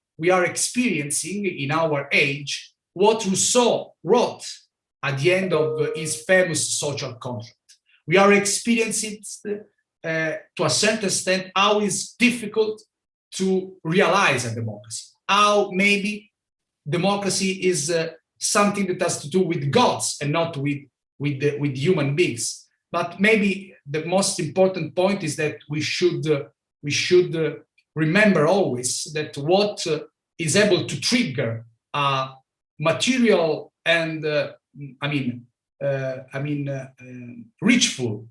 experiencing in our age what Rousseau wrote at the end of his famous social contract. We are experiencing to a certain extent how it's difficult to realize a democracy, how maybe democracy is something that has to do with gods and not with human beings. But maybe the most important point is that we should remember always that what is able to trigger a material and reachful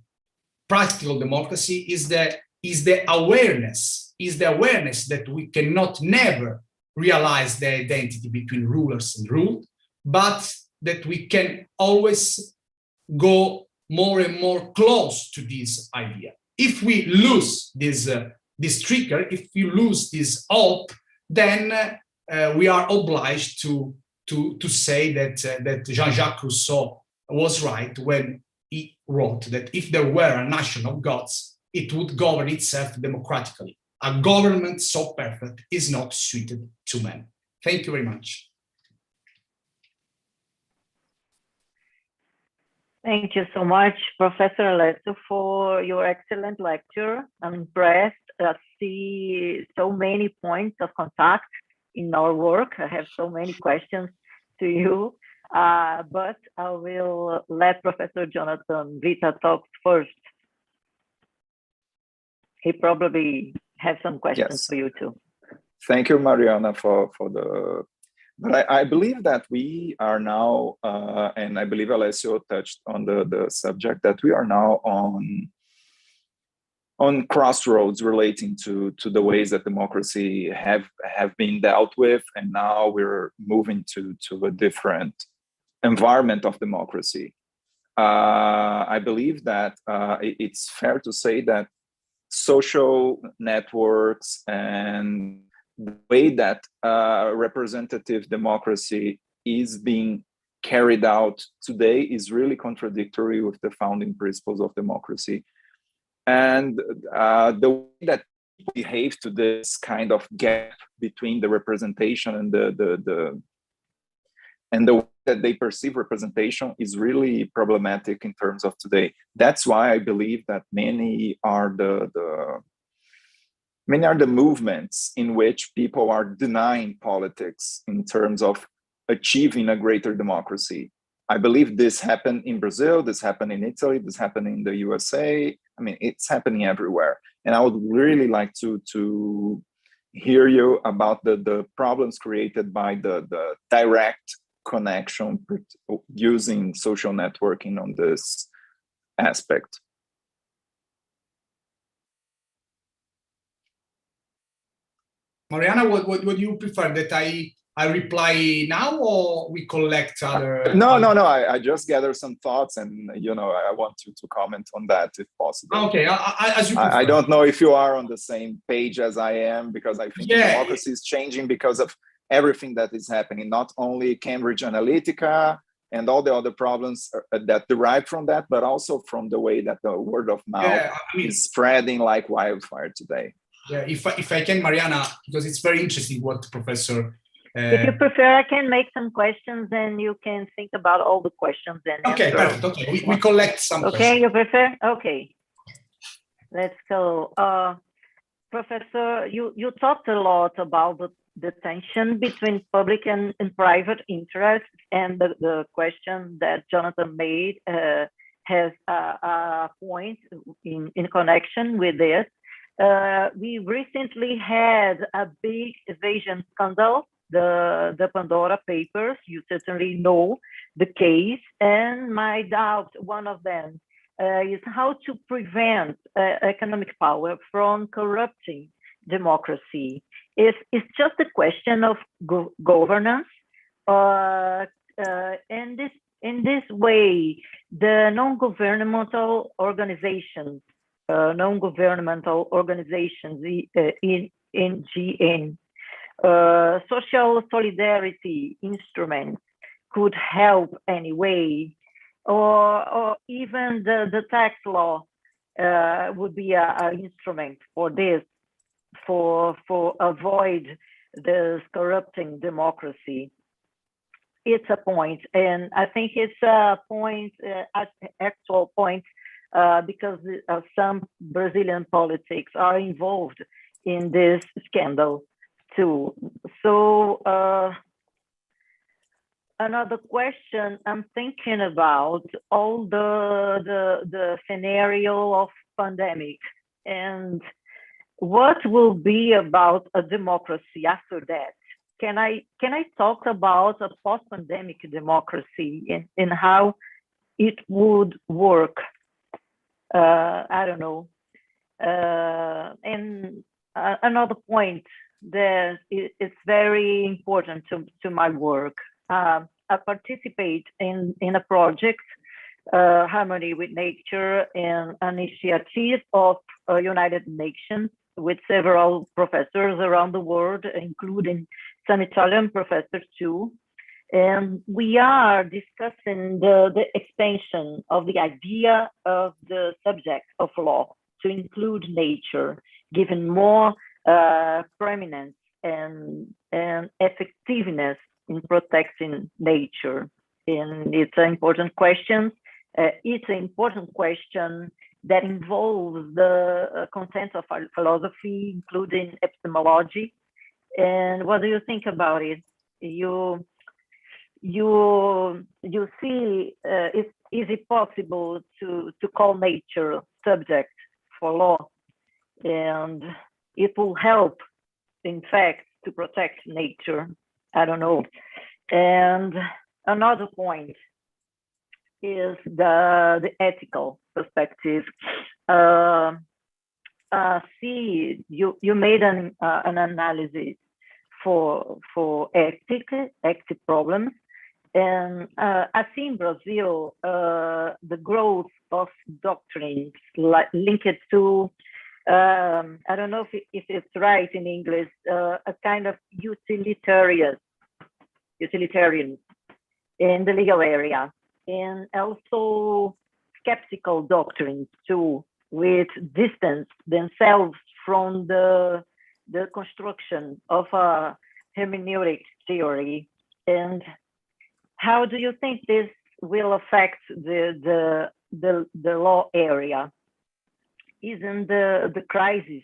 practical democracy is the awareness that we cannot never realize the identity between rulers and ruled, but that we can always go more and more close to this idea. If we lose this trigger, if we lose this hope, then we are obliged to say that Jean-Jacques Rousseau was right when he wrote that if there were a nation of gods, it would govern itself democratically. A government so perfect is not suited to man. Thank you very much. Thank you so much, Professor Alessio, for your excellent lecture. I'm impressed. I see so many points of contact in our work. I have so many questions to you, but I will let Professor Jonathan Vita talk first. He probably has some questions for you too. Thank you, Mariana, for the... But I believe that we are now, and I believe Alessio touched on the subject, that we are now on crossroads relating to the ways that democracy have been dealt with, and now we're moving to a different environment of democracy. I believe that it's fair to say that social networks and the way that representative democracy is being carried out today is really contradictory with the founding principles of democracy. And the way that people behave to this kind of gap between the representation and the way that they perceive representation is really problematic in terms of today. That's why I believe that many are the movements in which people are denying politics in terms of achieving a greater democracy. I believe this happened in Brazil, this happened in Italy, this happened in the USA. I mean, it's happening everywhere. And I would really like to hear you about the problems created by the direct connection using social networking on this aspect. Mariana, what do you prefer, that I reply now or we collect other? No. I just gather some thoughts, and I want you to comment on that if possible. Okay, as you prefer. I don't know if you are on the same page as I am, because I think democracy is changing because of everything that is happening, not only Cambridge Analytica and all the other problems that derive from that, but also from the way that the word of mouth is spreading like wildfire today. Yeah, if I can, Mariana, because it's very interesting what Professor. If you prefer, I can make some questions and you can think about all the questions. And okay, perfect. Okay, we collect some questions. Okay, you prefer? Okay. Let's go. Professor, you talked a lot about the tension between public and private interests, and the question that Jonathan made has a point in connection with this. We recently had a big evasion scandal, the Pandora Papers. You certainly know the case, and my doubt, one of them, is how to prevent economic power from corrupting democracy. It's just a question of governance. And in this way, the non-governmental organizations, in NGN, social solidarity instruments could help anyway, or even the tax law would be an instrument for this, for avoid this corrupting democracy. It's a point, and I think it's a point, actual point, because some Brazilian politics are involved in this scandal too. So another question I'm thinking about, all the scenario of pandemic, and what will be about a democracy after that? Can I talk about a post-pandemic democracy and how it would work? I don't know. And another point that it's very important to my work. I participate in a project, Harmony with Nature, and an initiative of United Nations with several professors around the world, including some Italian professors too. And we are discussing the expansion of the idea of the subject of law to include nature, giving more prominence and effectiveness in protecting nature. And it's an important question. It's an important question that involves the content of philosophy, including epistemology. And what do you think about it? You see, is it possible to call nature subject for law? And it will help, in fact, to protect nature. I don't know. And another point is the ethical perspective. See, you made an analysis for ethic problems, and I see in Brazil the growth of doctrines linked to I don't know if it's right in English, a kind of utilitarian in the legal area, and also skeptical doctrines too, with distance themselves from the construction of a hermeneutic theory? And how do you think this will affect the law area? Isn't the crisis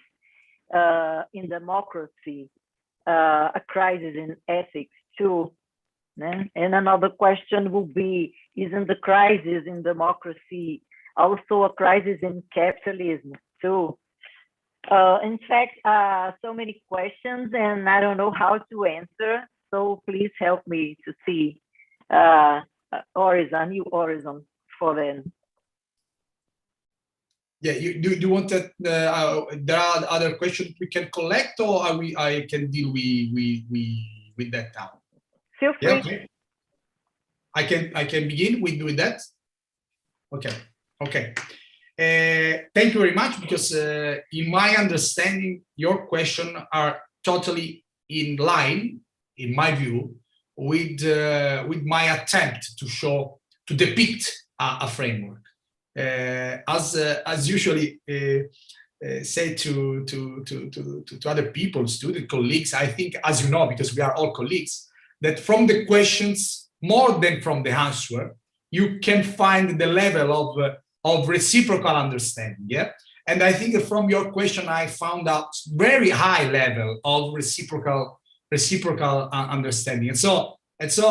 in democracy a crisis in ethics too? And another question will be, isn't the crisis in democracy also a crisis in capitalism too? In fact, so many questions, and I don't know how to answer. So please help me to see new horizon for them. Yeah, you want that? There are other questions we can collect, or I can deal with that now. Feel free. Yeah, okay. I can begin with that. Okay. Thank you very much, because in my understanding, your questions are totally in line, in my view, with my attempt to depict a framework. As usually say to other people, student colleagues, I think, as you know, because we are all colleagues, that from the questions, more than from the answer, you can find the level of reciprocal understanding. Yeah, and I think from your question, I found a very high level of reciprocal understanding. And so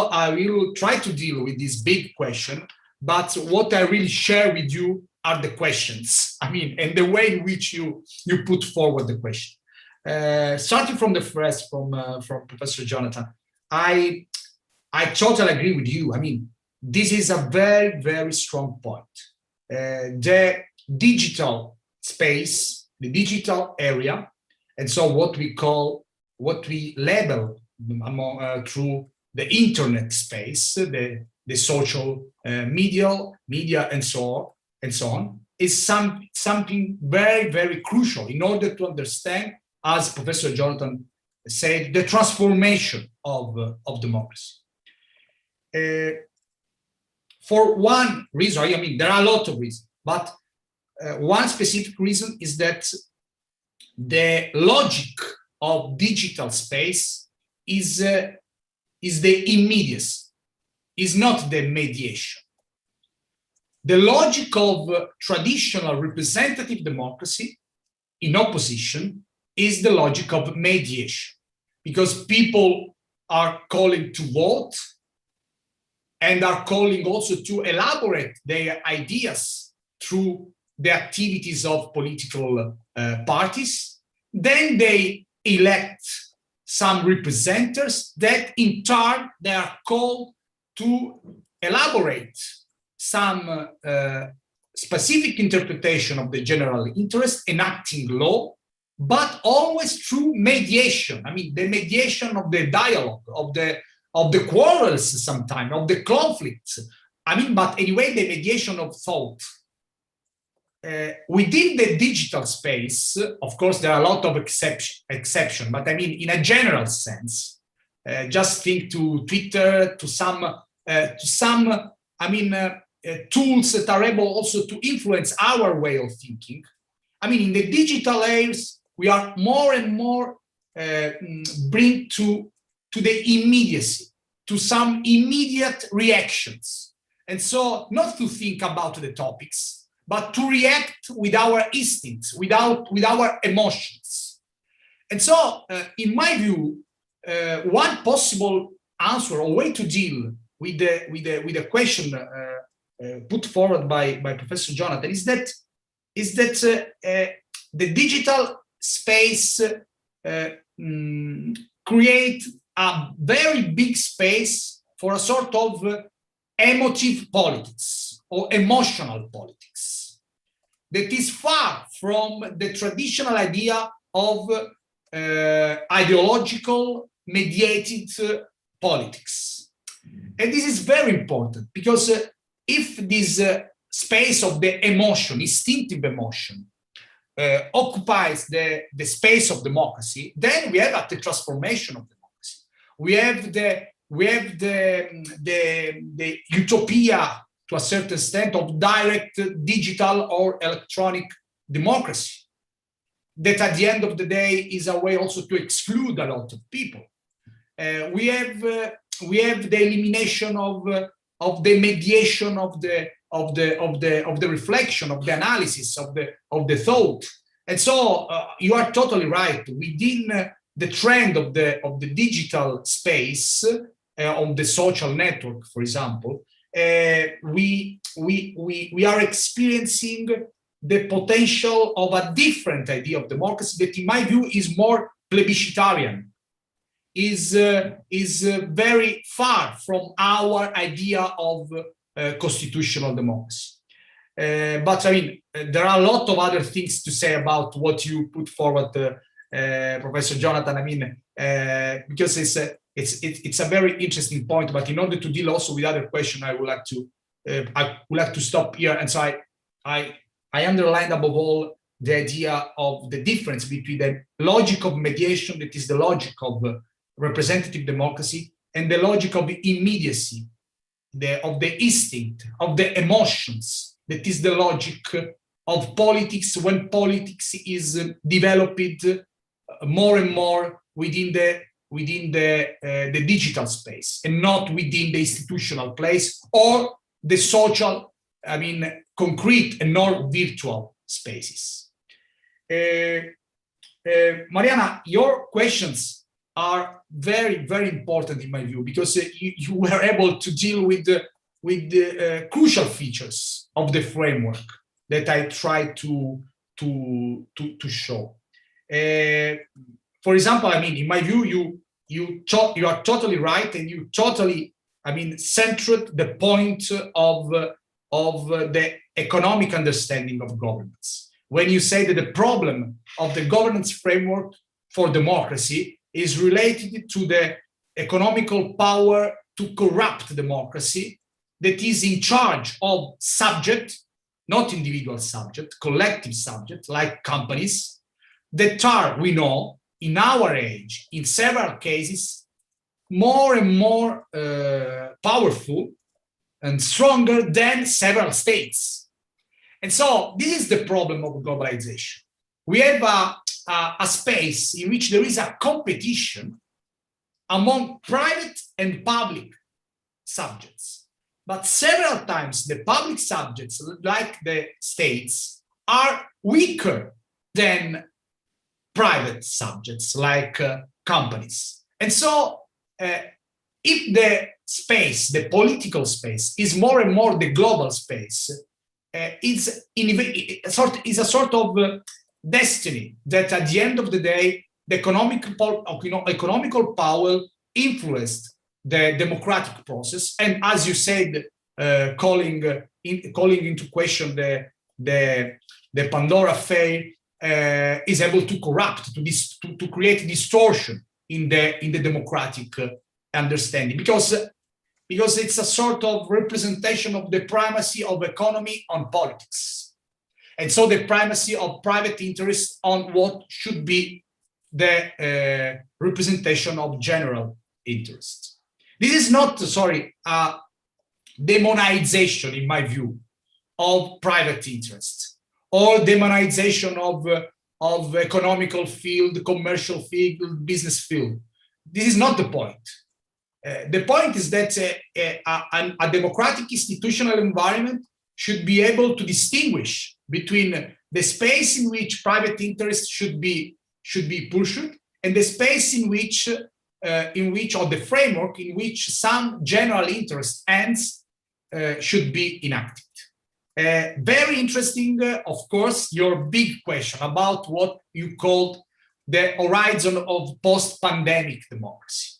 I will try to deal with this big question. But what I really share with you are the questions. I mean, and the way in which you put forward the question. Starting from the first, from Professor Jonathan, I totally agree with you. I mean, this is a very, very strong point. The digital space, the digital area, and so what we label through the internet space, the social media, and so on, is something very, very crucial in order to understand, as Professor Jonathan said, the transformation of democracy. For one reason, I mean, there are a lot of reasons, but one specific reason is that the logic of digital space is the immediacy, is not the mediation. The logic of traditional representative democracy, in opposition, is the logic of mediation, because people are calling to vote and are calling also to elaborate their ideas through the activities of political parties. Then they elect some representatives that in turn they are called to elaborate some specific interpretation of the general interest, enacting law, but always through mediation. I mean, the mediation of the dialogue, of the quarrels sometimes, of the conflicts. I mean, but anyway, the mediation of thought. Within the digital space, of course, there are a lot of exceptions, but I mean, in a general sense, just think to Twitter, to some tools that are able also to influence our way of thinking. I mean, in the digital age, we are more and more bring to the immediacy, to some immediate reactions. And so not to think about the topics, but to react with our instincts, with our emotions. And so, in my view, one possible answer or way to deal with the question put forward by Professor Jonathan is that the digital space create a very big space for a sort of emotive politics or emotional politics that is far from the traditional idea of ideological mediated politics. And this is very important because if this space of the emotion, instinctive emotion, occupies the space of democracy, then we have the transformation of democracy. We have the utopia, to a certain extent, of direct digital or electronic democracy, that at the end of the day is a way also to exclude a lot of people. We have the elimination of the mediation of the reflection, of the analysis, of the thought. And so you are totally right. Within the trend of the digital space, on the social network, for example, we are experiencing the potential of a different idea of democracy that, in my view, is more plebiscitarian, is very far from our idea of constitutional democracy. But I mean, there are a lot of other things to say about what you put forward, Professor Jonathan. I mean, because it's a very interesting point. But in order to deal also with other questions, I would like to stop here. And so I underlined above all the idea of the difference between the logic of mediation, that is the logic of representative democracy, and the logic of immediacy, of the instinct, of the emotions, that is the logic of politics, when politics is developed more and more within the digital space, and not within the institutional place or the social, I mean, concrete and not virtual spaces. Mariana, your questions are very, very important in my view, because you were able to deal with the crucial features of the framework that I tried to show. For example, I mean, in my view, you are totally right, and you totally, I mean, centered the point of the economic understanding of governance. When you say that the problem of the governance framework for democracy is related to the economical power to corrupt democracy, that is in charge of subject, not individual subject, collective subject, like companies, that are, we know, in our age, in several cases, more and more powerful and stronger than several states. And so this is the problem of globalization. We have a space in which there is a competition among private and public subjects. But several times the public subjects, like the states, are weaker than private subjects, like companies. And so if the space, the political space, is more and more the global space, is a sort of destiny that at the end of the day, the economical power influenced the democratic process, and as you said, calling into question the Pandora affair, is able to corrupt, to create distortion in the democratic understanding, because it's a sort of representation of the primacy of economy on politics, and so the primacy of private interest on what should be the representation of general interest. This is not, a demonization, in my view, of private interest, or demonization of economical field, commercial field, business field. This is not the point. The point is that a democratic institutional environment should be able to distinguish between the space in which private interest should be pursued and the space in which or the framework in which some general interest ends should be enacted. Very interesting, of course, your big question about what you called the horizon of post-pandemic democracy.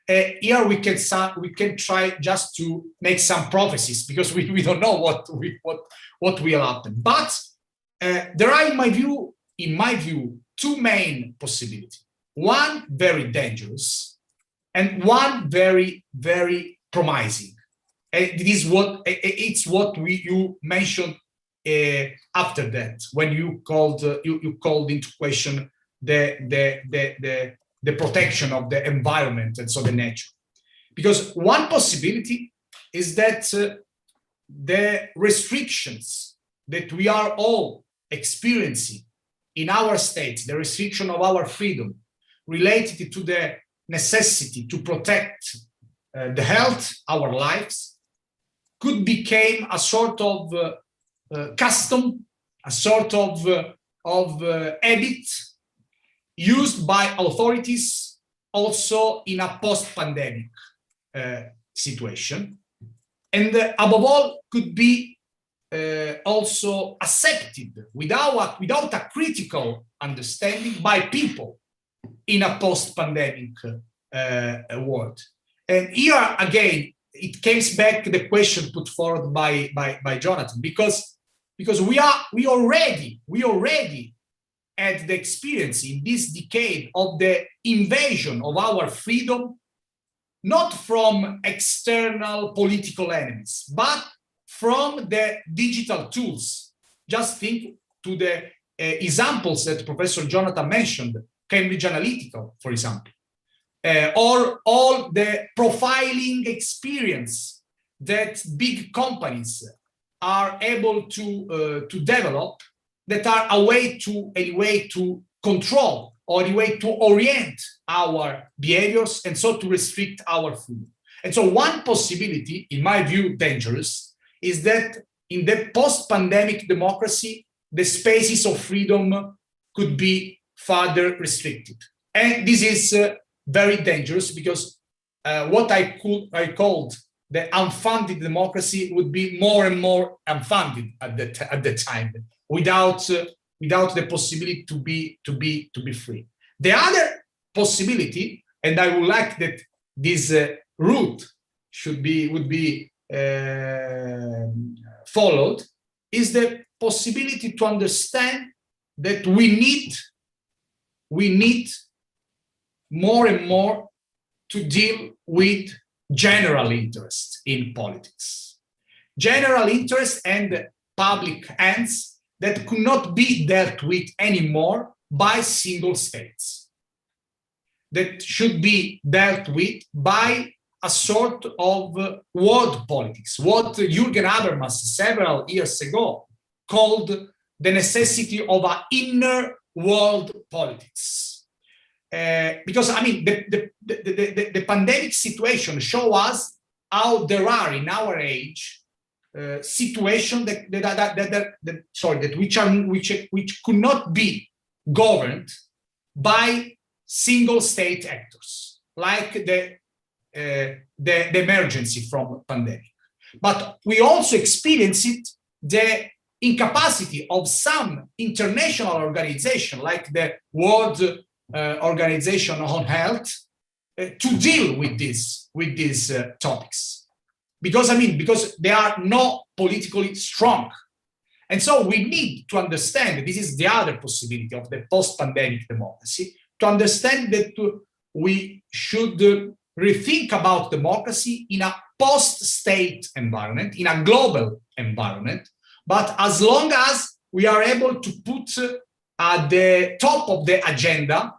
Here we can try just to make some prophecies, because we don't know what will happen. But there are, in my view, two main possibilities. One very dangerous, and one very, very promising. It's what you mentioned after that, when you called into question the protection of the environment and so the nature. Because one possibility is that the restrictions that we are all experiencing in our states the restriction of our freedom related to the necessity to protect the health, our lives, could become a sort of custom, a sort of habit used by authorities also in a post-pandemic situation, and above all could be also accepted without a critical understanding by people in a post-pandemic world. And here again, it comes back to the question put forward by Jonathan, because we already had the experience in this decade of the invasion of our freedom, not from external political enemies, but from the digital tools. Just think to the examples that Professor Jonathan mentioned, Cambridge Analytica, for example, or all the profiling experience that big companies are able to develop, that are a way to control or a way to orient our behaviors, and so to restrict our freedom. And so one possibility, in my view, dangerous, is that in the post-pandemic democracy, the spaces of freedom could be further restricted. And this is very dangerous, because what I called the unfunded democracy would be more and more unfunded at the time, without the possibility to be free. The other possibility, and I would like that this route would be followed, is the possibility to understand that we need more and more to deal with general interest in politics. General interest and public ends that could not be dealt with anymore by single states, that should be dealt with by a sort of world politics, what Jürgen Habermas several years ago called the necessity of an inner world politics. Because I mean, the pandemic situation show us how there are in our age situations which could not be governed by single state actors, like the emergency from pandemic. But we also experienced the incapacity of some international organization, like the World Organization on Health, to deal with these topics, because they are not politically strong. And so we need to understand, this is the other possibility of the post-pandemic democracy, to understand that we should rethink about democracy in a post-state environment, in a global environment, but as long as we are able to put at the top of the agenda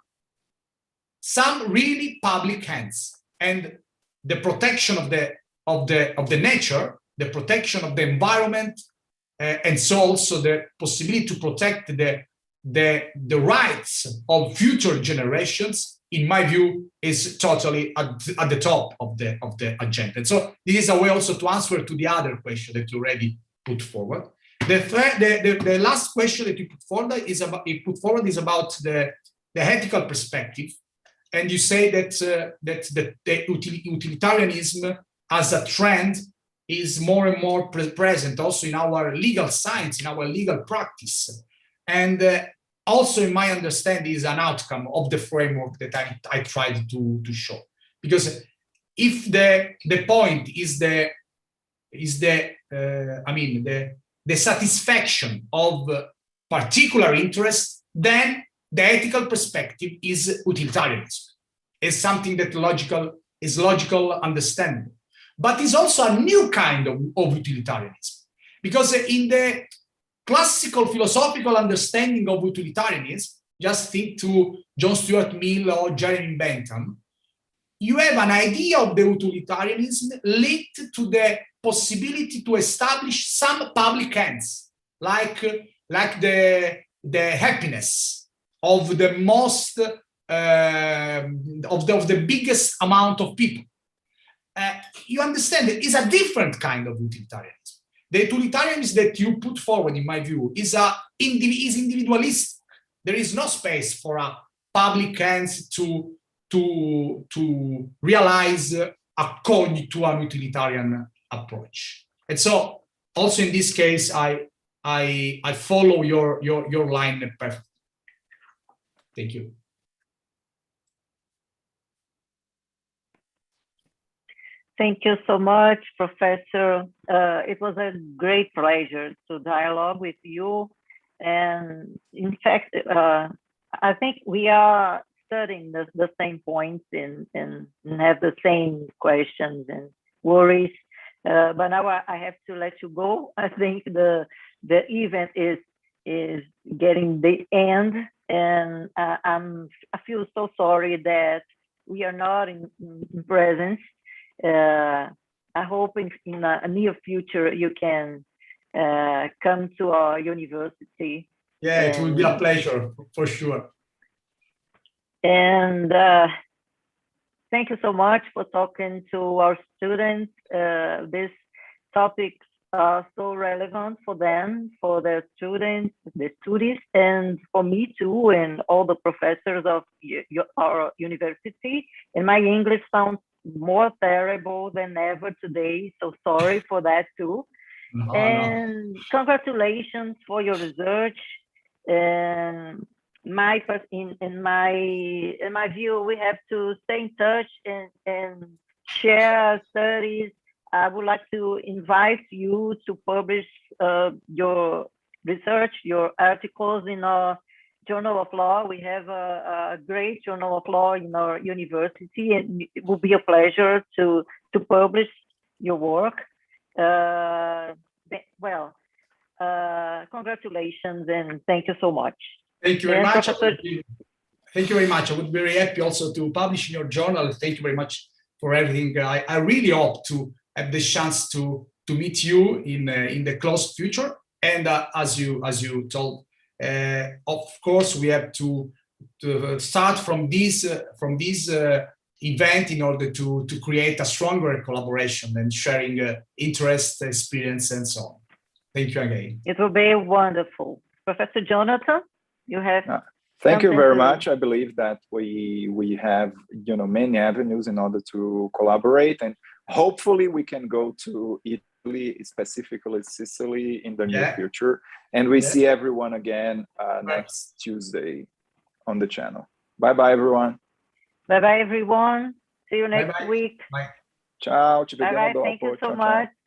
some really public hands, and the protection of the nature, the protection of the environment, and so also the possibility to protect the rights of future generations, in my view, is totally at the top of the agenda. And so this is a way also to answer to the other question that you already put forward. The last question that you put forward is about the ethical perspective, and you say that the utilitarianism as a trend is more and more present also in our legal science, in our legal practice, and also, in my understanding, is an outcome of the framework that I tried to show. Because if the point is the satisfaction of particular interest, then the ethical perspective is utilitarianism. It's something that is logical understanding. But it's also a new kind of utilitarianism. Because in the classical philosophical understanding of utilitarianism, just think to John Stuart Mill or Jeremy Bentham, you have an idea of the utilitarianism linked to the possibility to establish some public ends, like like the happiness of the most of the biggest amount of people. You understand that it's a different kind of utilitarianism. The utilitarianism that you put forward, in my view, is individualistic. There is no space for a public hands to realize according to a utilitarian approach. And so, also in this case, I follow your line perfectly. Thank you. Thank you so much, Professor. It was a great pleasure to dialogue with you. And in fact, I think we are studying the same points and have the same questions and worries. But now I have to let you go. I think the event is getting the end, and I feel so sorry that we are not in presence. I hope in a near future you can come to our university. Yeah, it will be a pleasure for sure. And thank you so much for talking to our students. These topics are so relevant for them, for their students, the studies, and for me too, and all the professors of our university. And my English sounds more terrible than ever today, so sorry for that too. No. Congratulations for your research. And in my view, we have to stay in touch and share studies. I would like to invite you to publish your research, your articles in our Journal of Law. We have a great Journal of Law in our university, and it will be a pleasure to publish your work. Congratulations and thank you so much. Thank you very much. Thank you very much. I would be very happy also to publish in your journal. Thank you very much for everything. I really hope to have the chance to meet you in the close future. And as you told, of course, we have to start from this event in order to create a stronger collaboration and sharing interest, experience, and so on. Thank you again. It will be wonderful. Professor Jonathan, you have. Thank you very much. I believe that we have many avenues in order to collaborate, and hopefully we can go to Italy, specifically Sicily, in the near future. And we see everyone again next Tuesday on the channel. Bye-bye, everyone. Bye-bye, everyone. See you next week. Bye. Ciao. Bye-bye. Thank you so much.